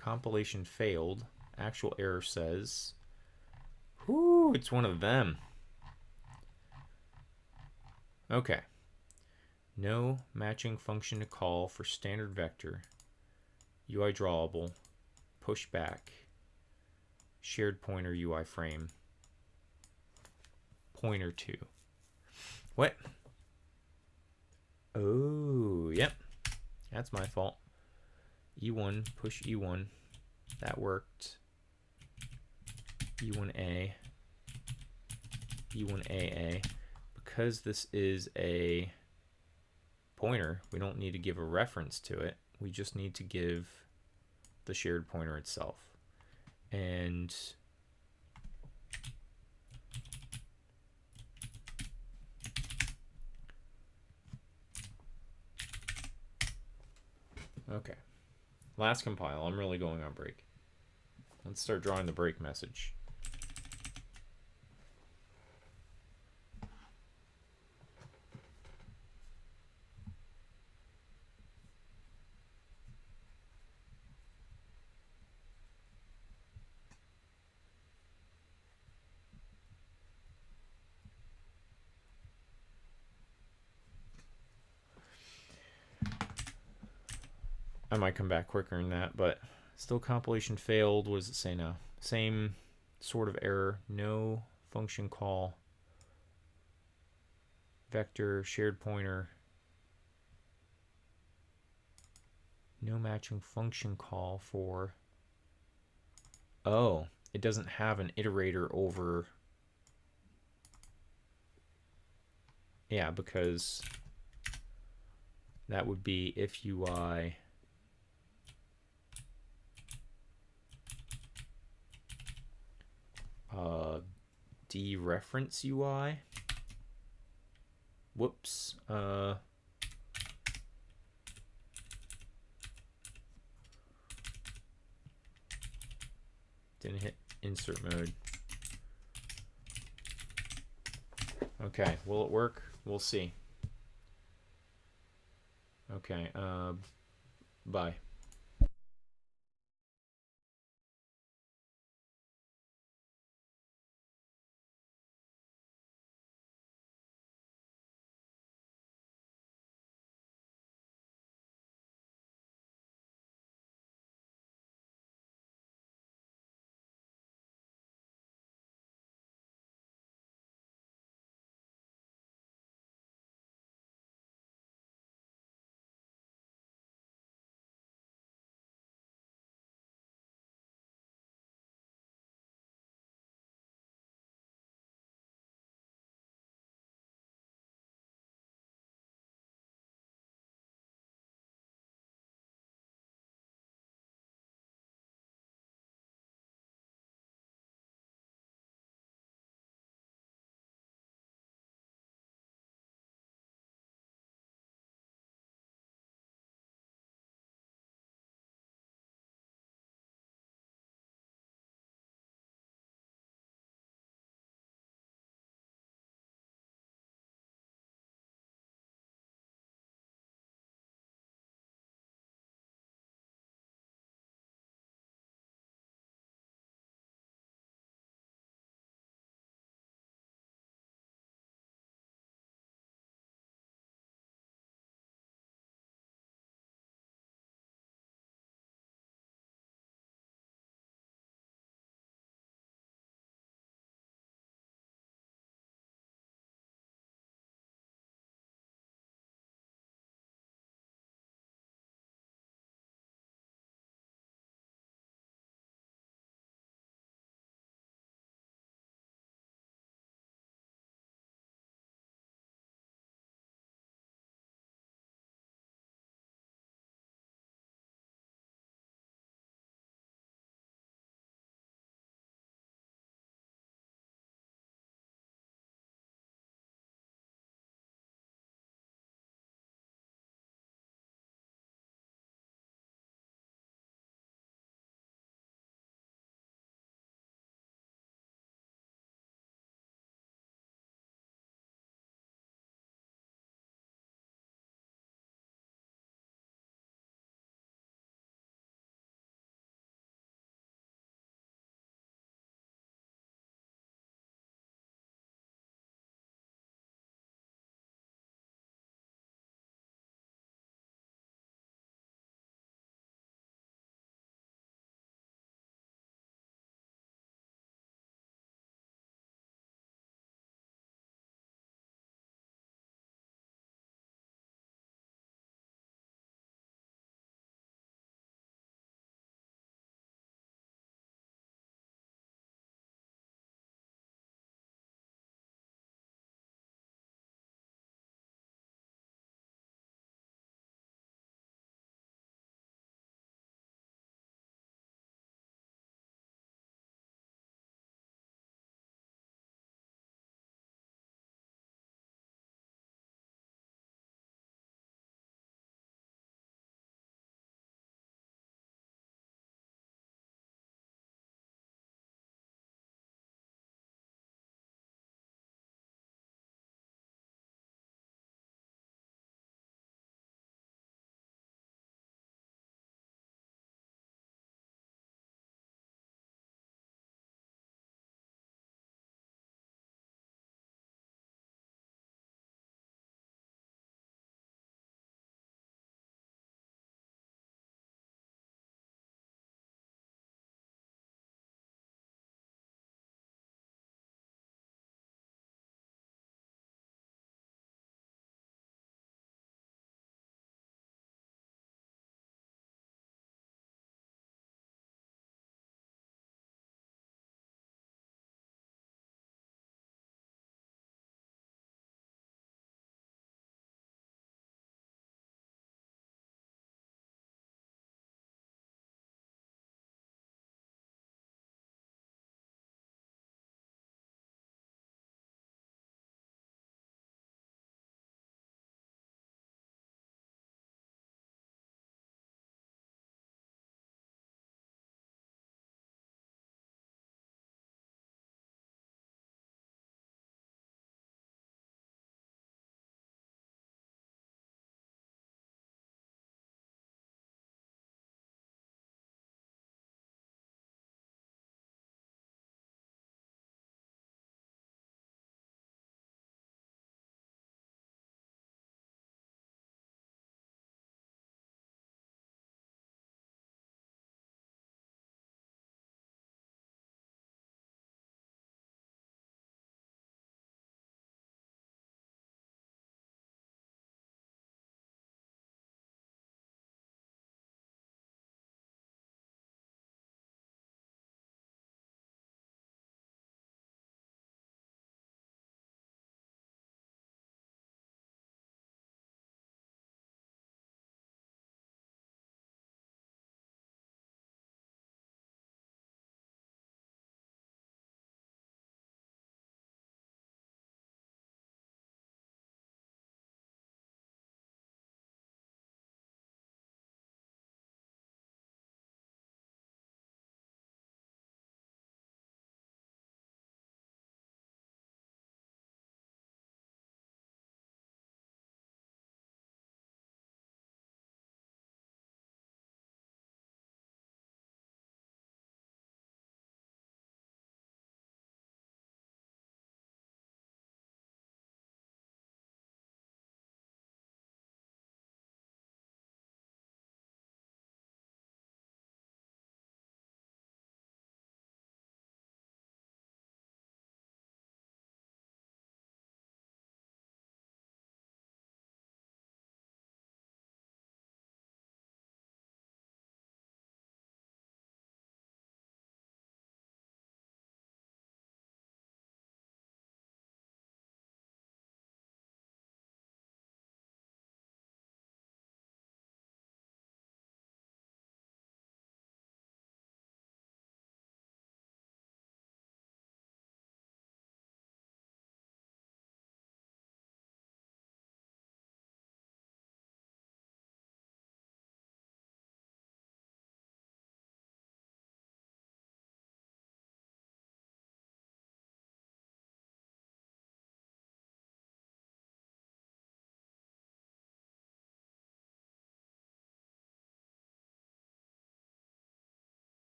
Compilation failed. Actual error says, whoo, it's one of them. Okay. No matching function to call for standard vector, UI drawable, pushback, shared pointer UI frame, pointer to. What? Oh, yep. That's my fault. E1, push E1. That worked. E1A. E1AA. Because this is a pointer, we don't need to give a reference to it. We just need to give the shared pointer itself. And okay. Last compile. I'm really going on break. Let's start drawing the break message. I might come back quicker than that, but still compilation failed. What does it say now? Same sort of error. No function call. Vector, shared pointer. No matching function call for... Oh, it doesn't have an iterator over... Yeah, because that would be if UI... dereference UI. Whoops. Didn't hit insert mode. Okay, will it work? We'll see. Okay, bye.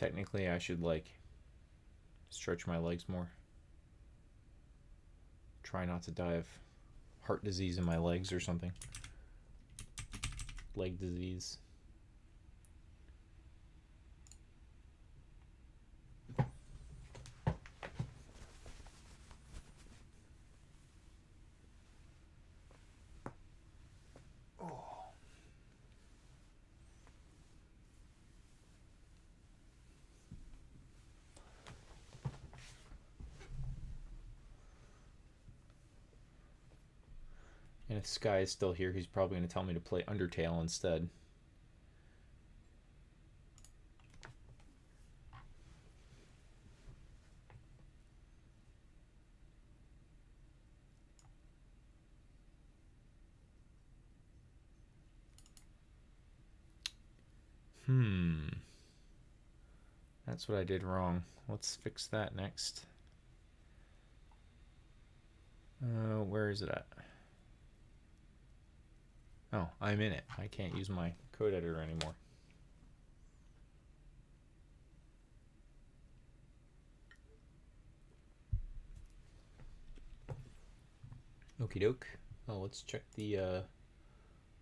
Technically, I should like stretch my legs more. Try not to die of heart disease in my legs or something. Leg disease. And if Sky is still here, he's probably going to tell me to play Undertale instead. That's what I did wrong. Let's fix that next. Where is it at? Oh, I'm in it. I can't use my code editor anymore. Okie doke. Oh, let's check the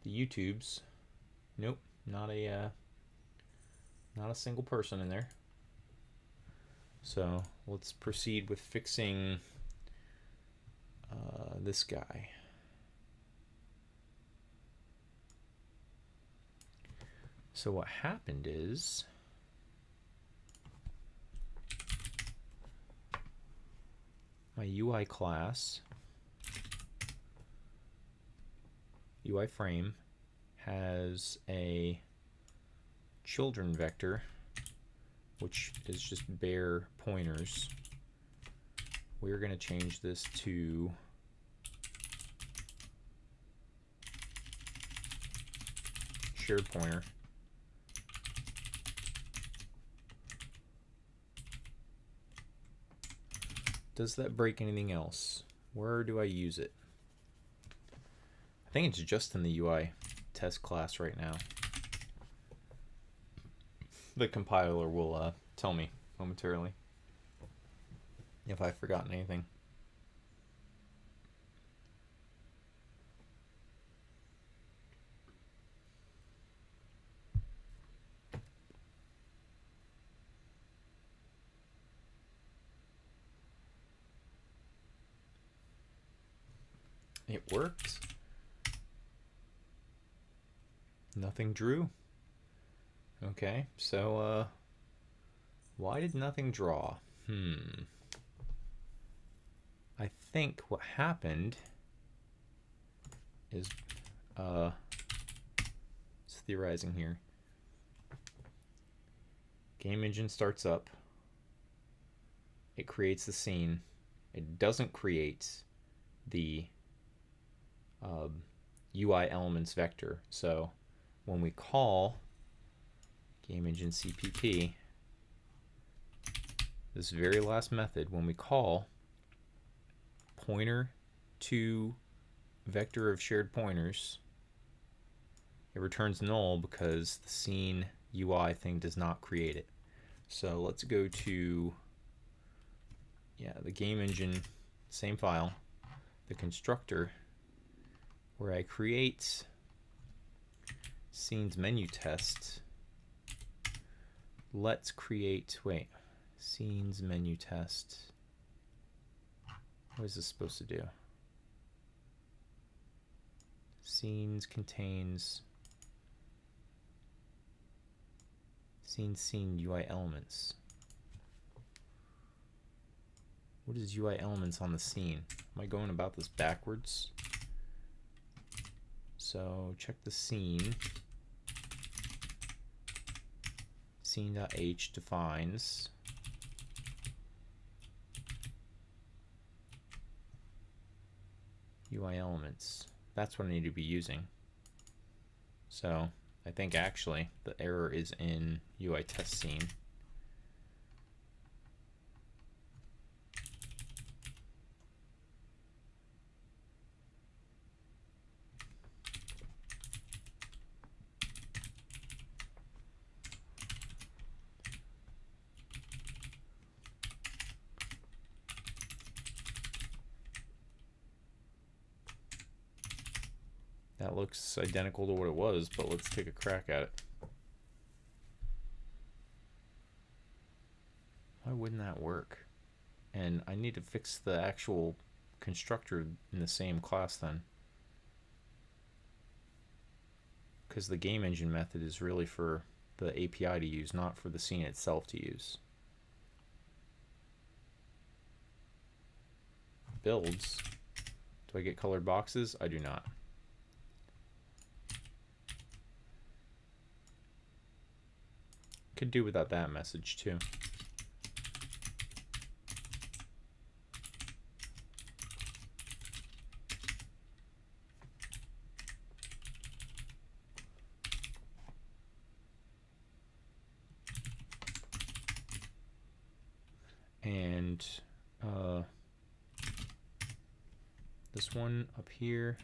YouTubes. Nope, not a single person in there. So let's proceed with fixing this guy. So what happened is my UI class, UI frame, has a children vector, which is just bare pointers. We're going to change this to shared pointer. Does that break anything else? Where do I use it? I think it's just in the UI test class right now. The compiler will tell me momentarily if I've forgotten anything. It worked. Nothing drew. Okay, so why did nothing draw? I think what happened is it's theorizing here. Game engine starts up. It creates the scene. It doesn't create the UI elements vector. So when we call game engine CPP, this very last method, when we call pointer to vector of shared pointers, it returns null because the scene UI thing does not create it. So let's go to the game engine, same file, the constructor, where I create scenes menu test. Let's create, scenes menu test. What is this supposed to do? Scenes contains scene UI elements. What is UI elements on the scene? Am I going about this backwards? So check the scene. Scene.h defines UI elements. That's what I need to be using. So I think actually the error is in UI test scene. That looks identical to what it was, but let's take a crack at it. Why wouldn't that work? And I need to fix the actual constructor in the same class then. Because the game engine method is really for the API to use, not for the scene itself to use. Builds. Do I get colored boxes? I do not. Could do without that message too. And this one up here,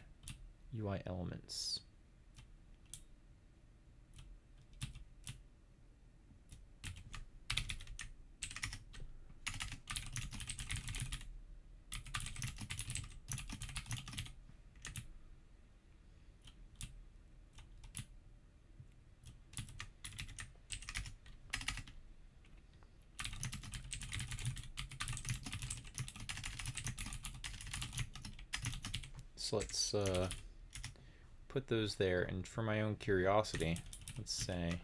UI elements. So let's put those there, and for my own curiosity, let's say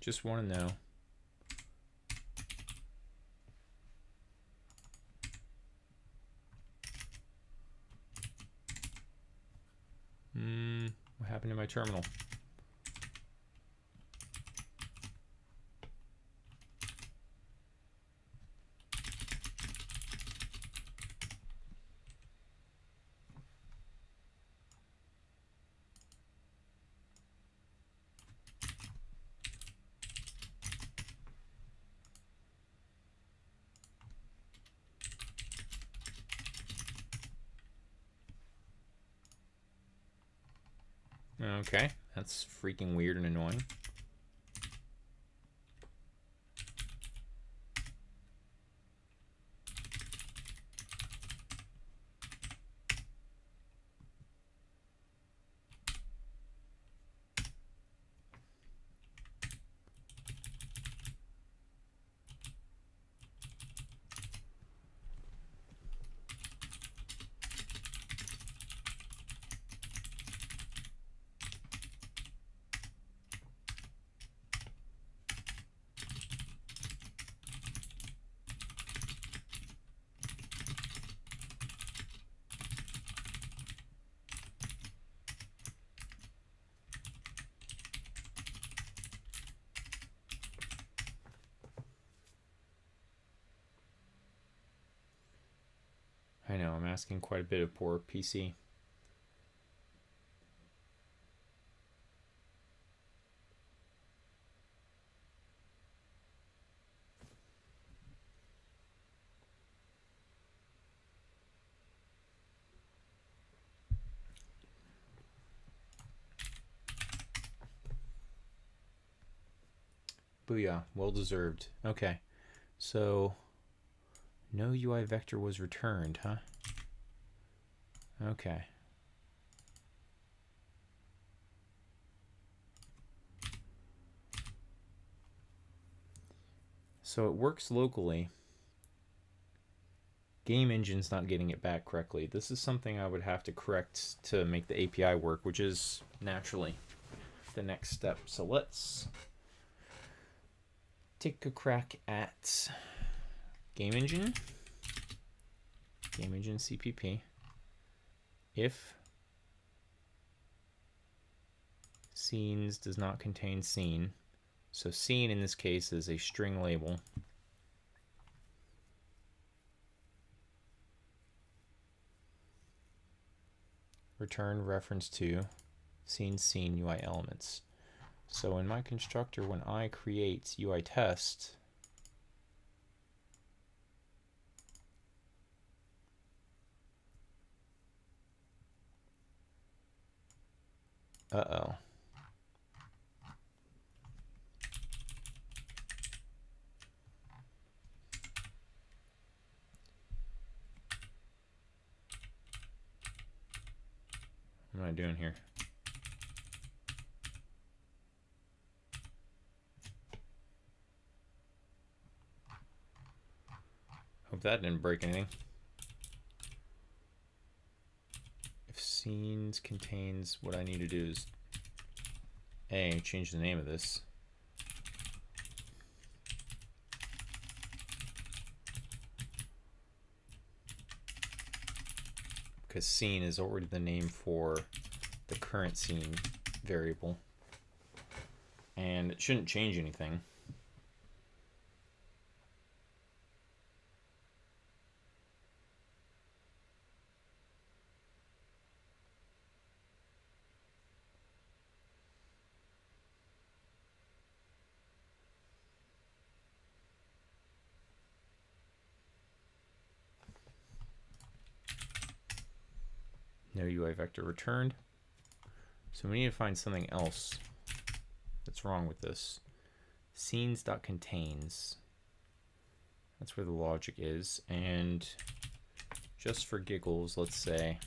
just want to know. What happened to my terminal? Okay, that's freaking weird and annoying. I know, I'm asking quite a bit of poor PC. Booyah, well deserved. Okay, so no UI vector was returned, huh? Okay. So it works locally. Game engine's not getting it back correctly. This is something I would have to correct to make the API work, which is naturally the next step. So let's take a crack at game engine CPP. If scenes does not contain scene, so scene in this case is a string label, return reference to scene UI elements. So in my constructor, when I create UI test, uh-oh. What am I doing here? Hope that didn't break anything. If scenes contains, what I need to do is A, change the name of this. Because scene is already the name for the current scene variable. And it shouldn't change anything. No UI vector returned. So we need to find something else that's wrong with this. Scenes.contains. That's where the logic is. And just for giggles, let's say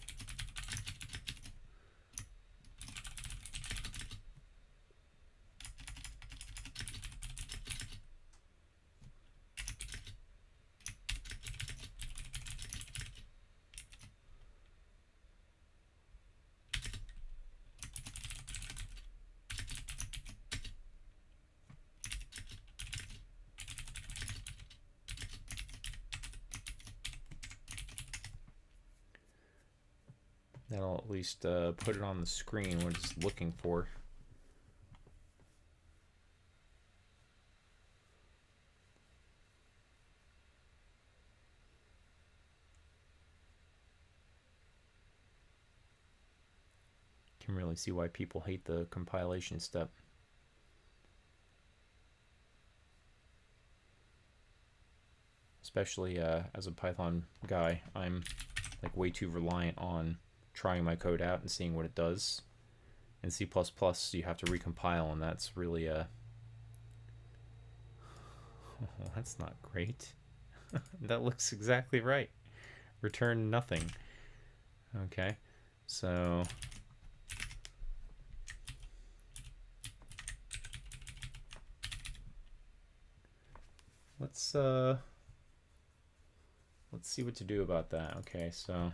that'll at least put it on the screen what it's looking for. Can really see why people hate the compilation step. Especially as a Python guy, I'm like way too reliant on trying my code out and seeing what it does. In C++, you have to recompile, and that's really oh, that's not great. That looks exactly right. Return nothing. Okay, so let's see what to do about that. Okay, so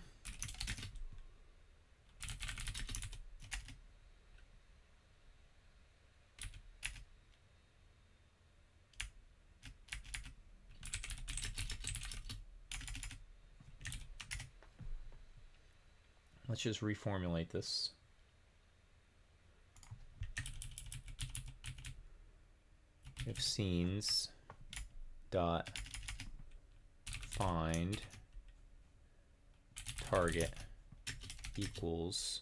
let's just reformulate this. If scenes dot find target equals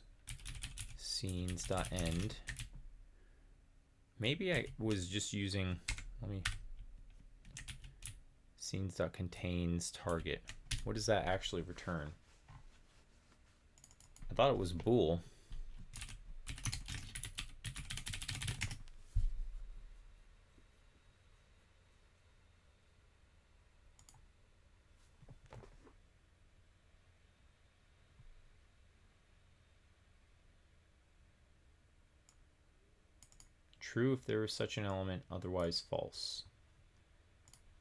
scenes dot end. Maybe I was just using, let me, scenes dot contains target. What does that actually return? I thought it was bool. True if there is such an element, otherwise false.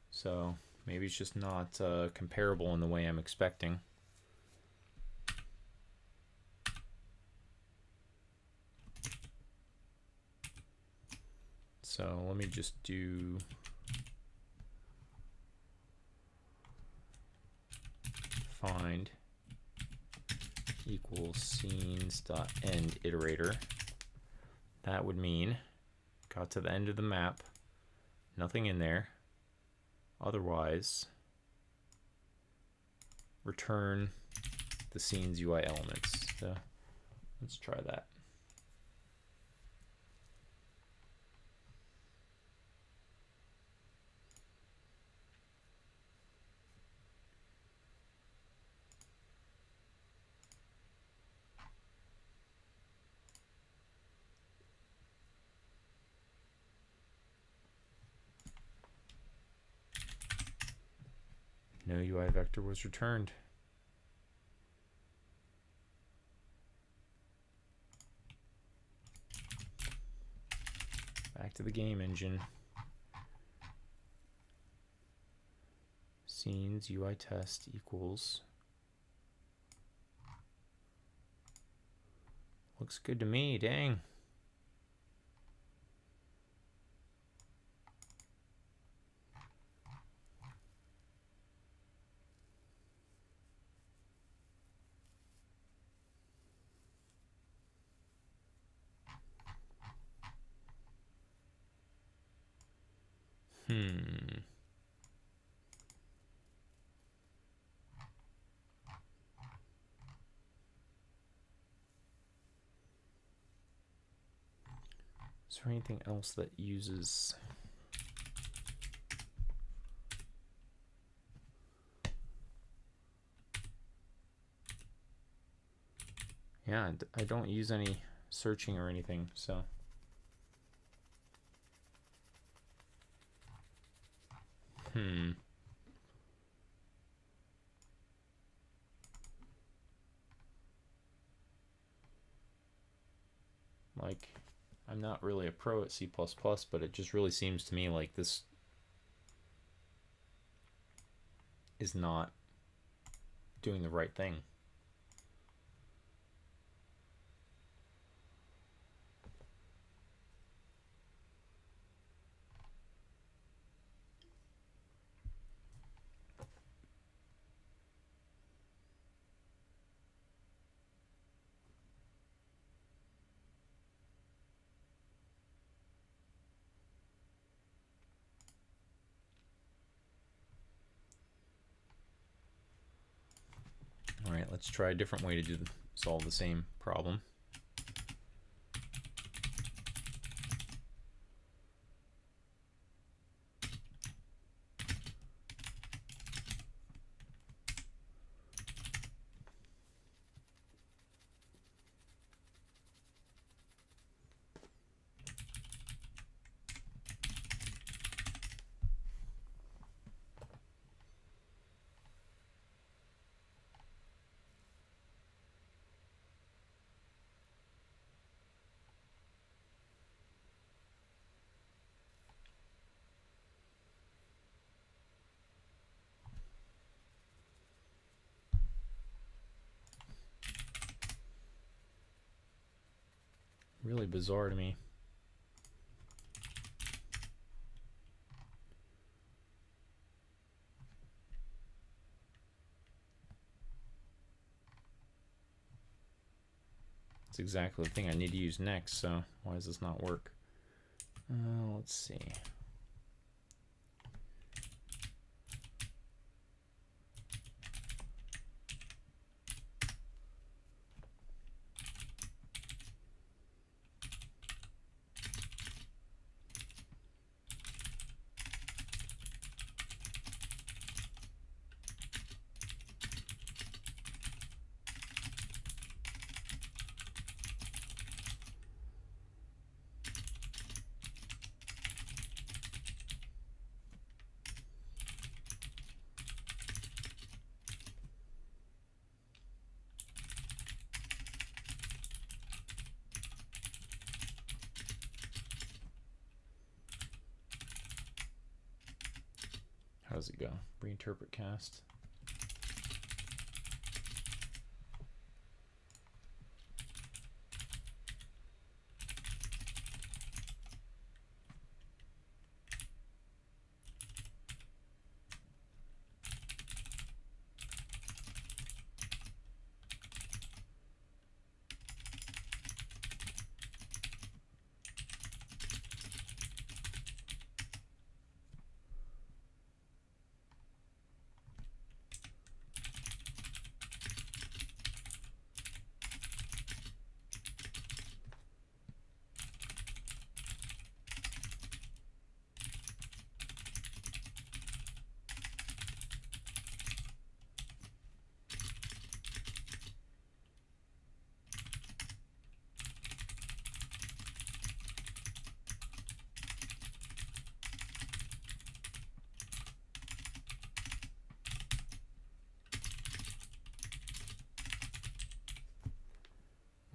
So maybe it's just not comparable in the way I'm expecting. So let me just do find equals scenes dot end iterator. That would mean got to the end of the map, nothing in there, otherwise return the scenes UI elements. So Let's try that. No UI vector was returned. Back to the game engine. Scenes UI test equals. Looks good to me, dang. Is there anything else that uses... Yeah, I don't use any searching or anything, so... Like, I'm not really a pro at C++, but it just really seems to me like this is not doing the right thing. All right, let's try a different way to solve the same problem. Really bizarre to me. It's exactly the thing I need to use next, so why does this not work? Let's see. How does it go? Reinterpret cast.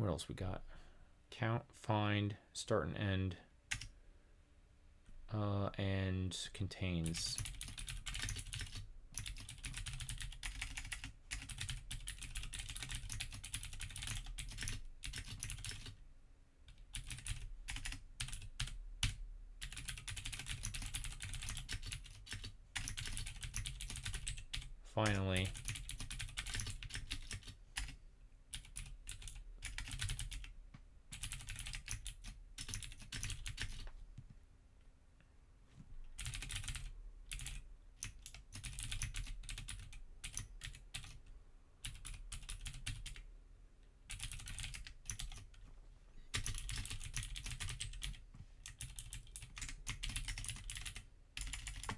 What else we got? Count, find, start and end, and contains. Finally,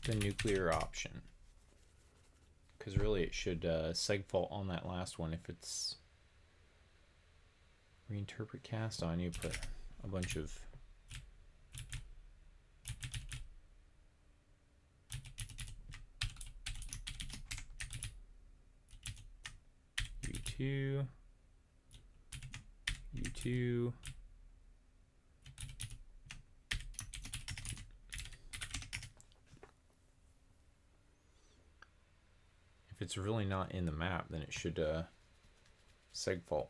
the nuclear option. Because really it should segfault on that last one if it's reinterpret cast. Oh, I need to put a bunch of U2, U2, if it's really not in the map, then it should segfault.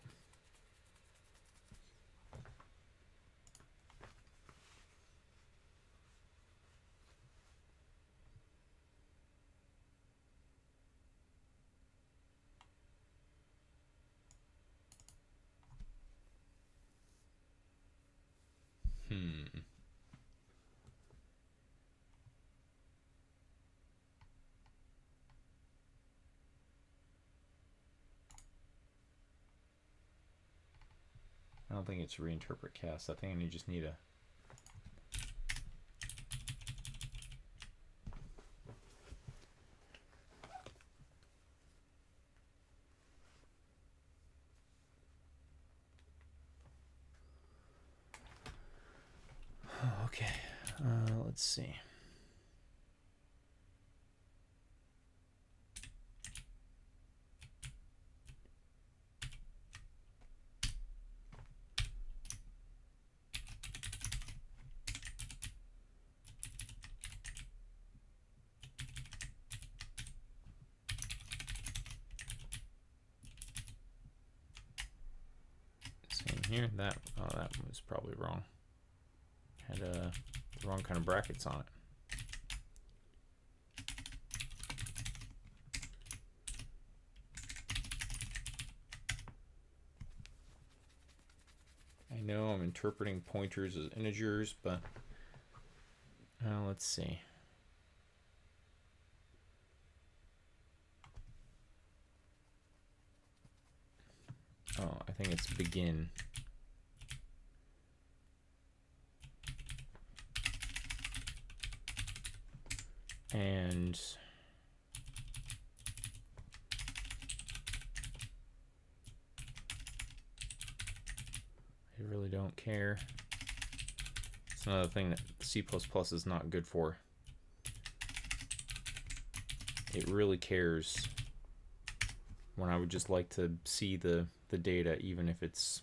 I don't think it's reinterpret cast. I think I just need a okay. Let's see. Same here. That was probably wrong. Had the wrong kind of brackets on it. I know I'm interpreting pointers as integers, but let's see. Oh, I think it's begin. And I really don't care. It's another thing that C++ is not good for. It really cares when I would just like to see the data, even if it's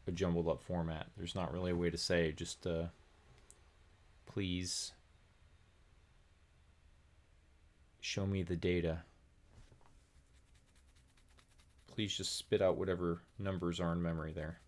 a jumbled up format. There's not really a way to say, just please show me the data. Please just spit out whatever numbers are in memory there.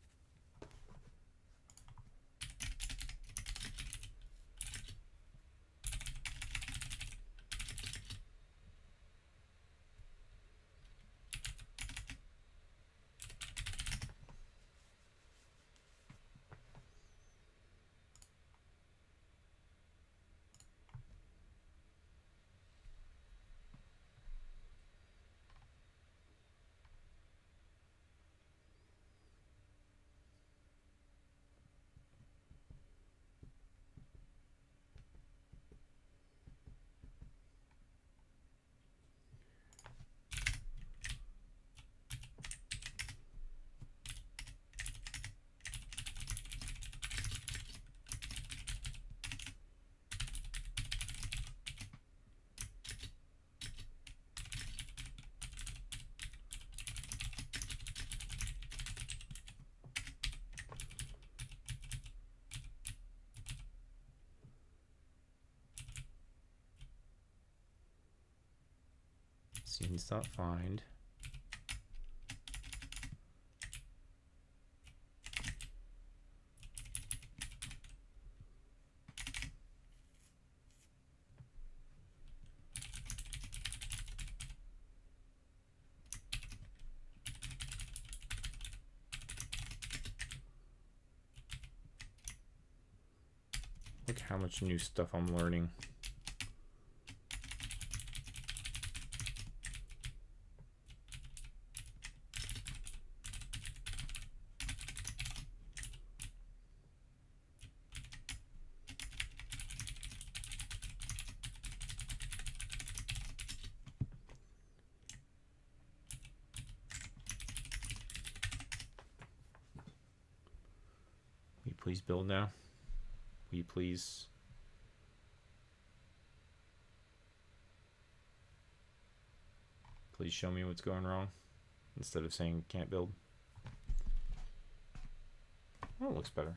scenes.find Look how much new stuff I'm learning. Will you please build now? Will you please? Please show me what's going wrong instead of saying can't build. Oh, it looks better.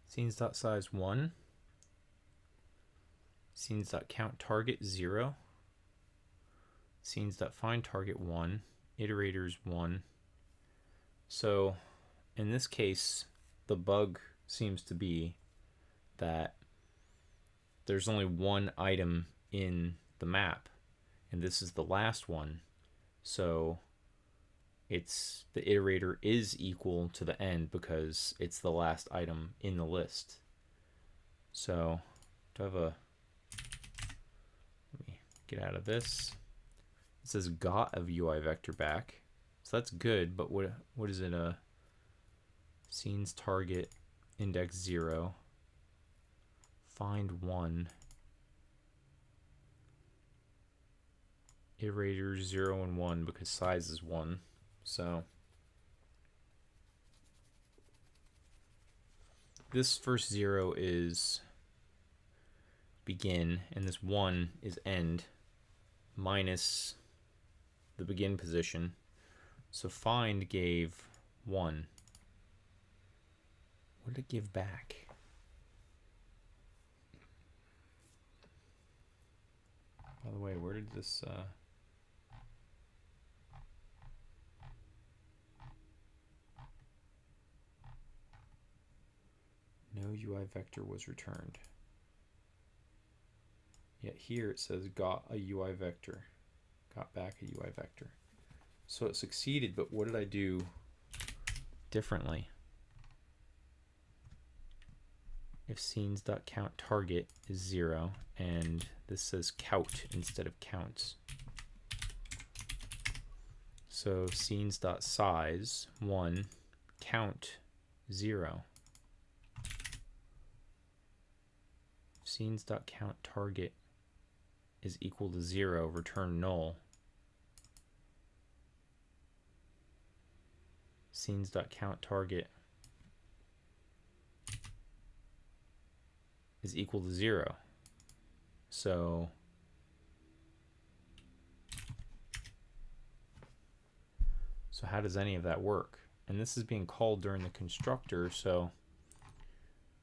Scenes.size 1. Scenes.count target 0. Scenes.find target 1. Iterators 1. So in this case, the bug seems to be that there's only one item in the map, and this is the last one. So it's the iterator is equal to the end because it's the last item in the list. So do I have a, let me get out of this. It says got a UI vector back, so that's good, but what is it? Scenes target index 0, find 1, iterators 0 and 1 because size is 1. So this first 0 is begin, and this 1 is end minus the begin position. So find gave 1. What did it give back? By the way, where did this no UI vector was returned. Yet here it says got a UI vector. Got back a UI vector. So it succeeded, but what did I do differently? If scenes.count target is 0 and this says count instead of counts. So scenes.size 1, count 0. Scenes.count target is equal to 0, return null. Scenes.count target is equal to 0. So how does any of that work? And this is being called during the constructor, so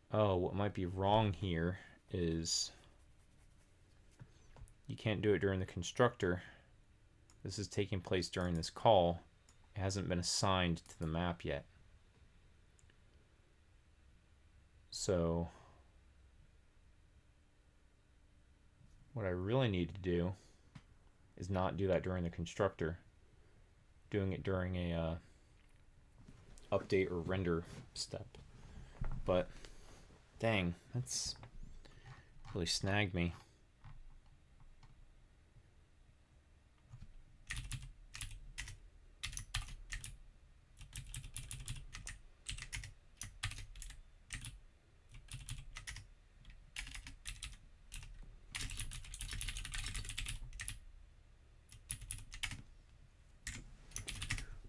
what might be wrong here is you can't do it during the constructor. This is taking place during this call. It hasn't been assigned to the map yet. So what I really need to do is not do that during the constructor, doing it during a update or render step. But dang, that's really snagged me.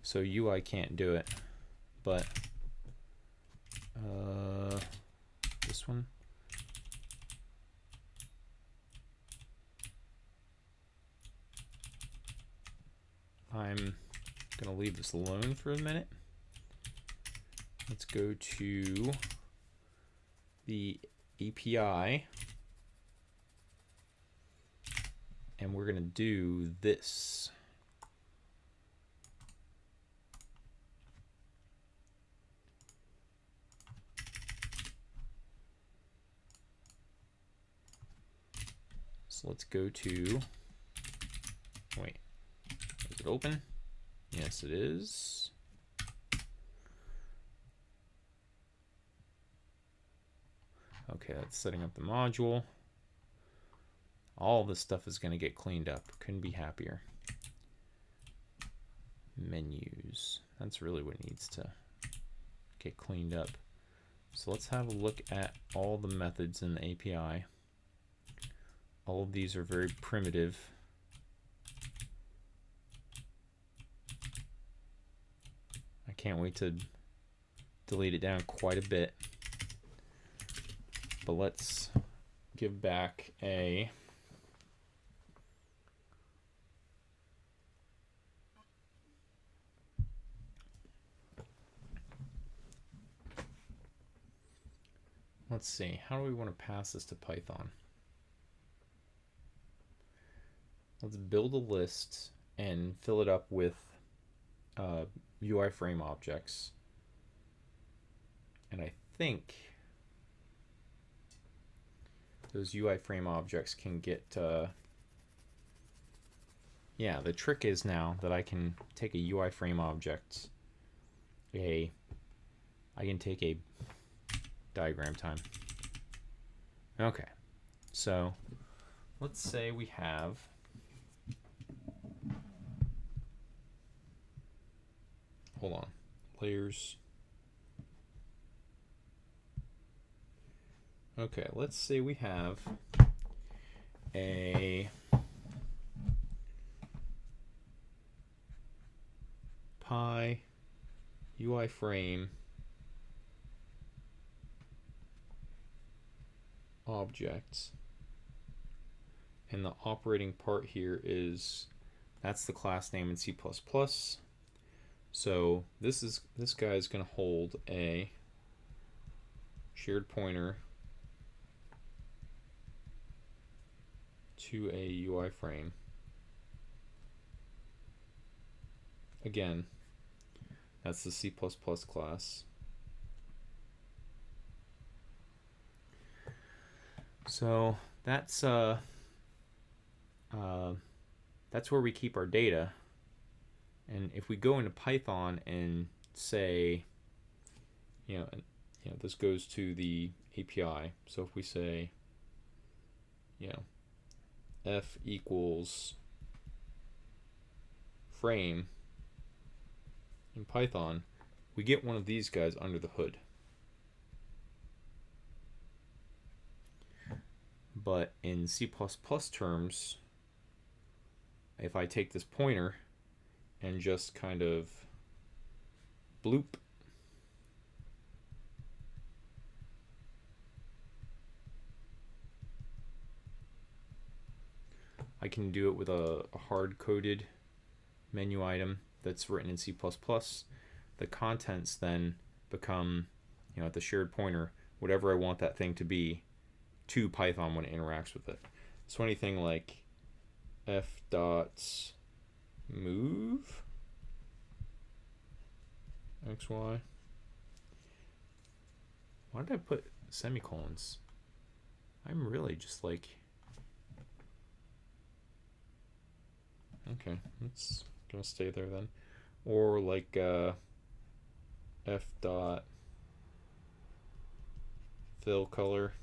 So UI can't do it, but this one. I'm gonna leave this alone for a minute. Let's go to the API, and we're gonna do this. So let's go to, wait, is it open? Yes, it is. Okay, that's setting up the module. All this stuff is going to get cleaned up. Couldn't be happier. Menus. That's really what needs to get cleaned up. So let's have a look at all the methods in the API. All of these are very primitive. I can't wait to delete it down quite a bit. But let's give back a let's see, how do we want to pass this to Python? Let's build a list and fill it up with UI frame objects. And I think those UI frame objects can get, yeah, the trick is now that I can take a UI frame object, I can take a diagram time. Okay, so let's say we have hold on, layers. Okay, let's say we have a Pi UI frame object, and the operating part here is, that's the class name in C++. So this guy is going to hold a shared pointer to a UI frame. Again, that's the C++ class. So that's where we keep our data. And if we go into Python and say, this goes to the API. So if we say, f equals frame in Python, we get one of these guys under the hood. But in C++ terms, if I take this pointer and just kind of bloop, I can do it with a hard-coded menu item that's written in C++. The contents then become, at the shared pointer, whatever I want that thing to be to Python when it interacts with it. So anything like f.move xy. Why did I put semicolons? I'm really just like, okay, it's gonna stay there then. Or like f dot fill color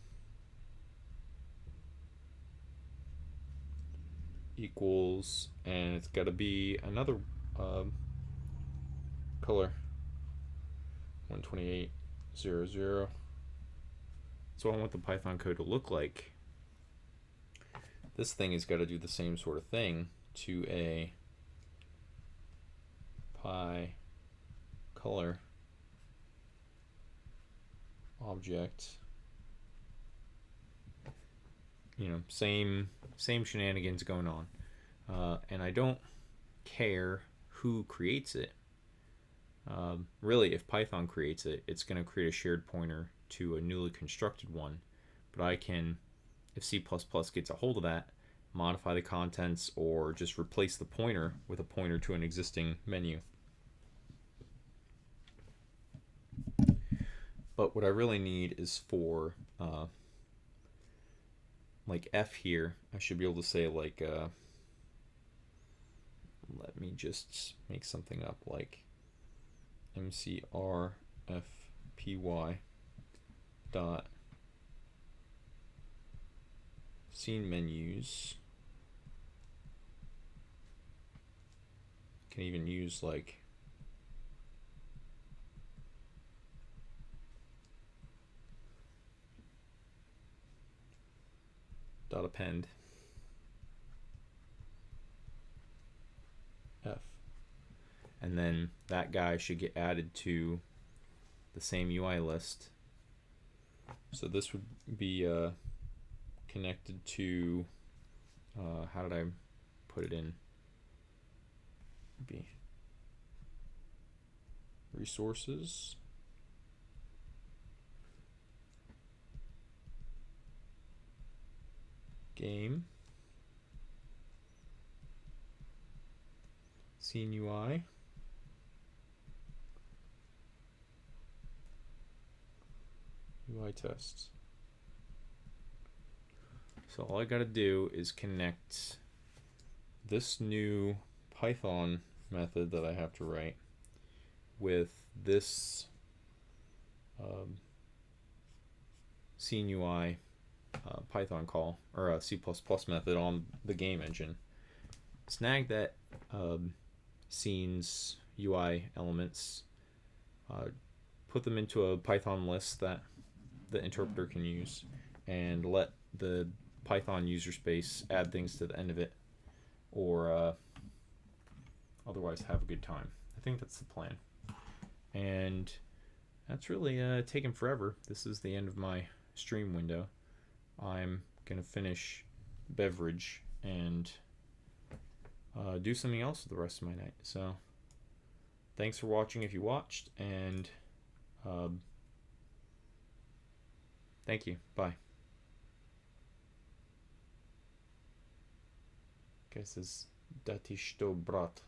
equals, and it's got to be another color, 128.00. So I want the Python code to look like. This thing has got to do the same sort of thing to a Pi color object. Same shenanigans going on. And I don't care who creates it. Really, if Python creates it, it's going to create a shared pointer to a newly constructed one. But I can, if C++ gets a hold of that, modify the contents or just replace the pointer with a pointer to an existing menu. But what I really need is for like F here, I should be able to say like, let me just make something up like mcrfpy dot scene menus. Can even use like dot append F, and then that guy should get added to the same UI list. So this would be connected to how did I put it in? Be resources, game, scene UI, UI tests. So all I got to do is connect this new Python method that I have to write with this scene UI Python call, or a C++ method on the game engine. Snag that scenes UI elements, put them into a Python list that the interpreter can use, and let the Python user space add things to the end of it, or otherwise have a good time. I think that's the plan. And that's really taken forever. This is the end of my stream window. I'm gonna finish beverage and do something else for the rest of my night. So thanks for watching if you watched, and thank you. Bye. Guess is dati što brat.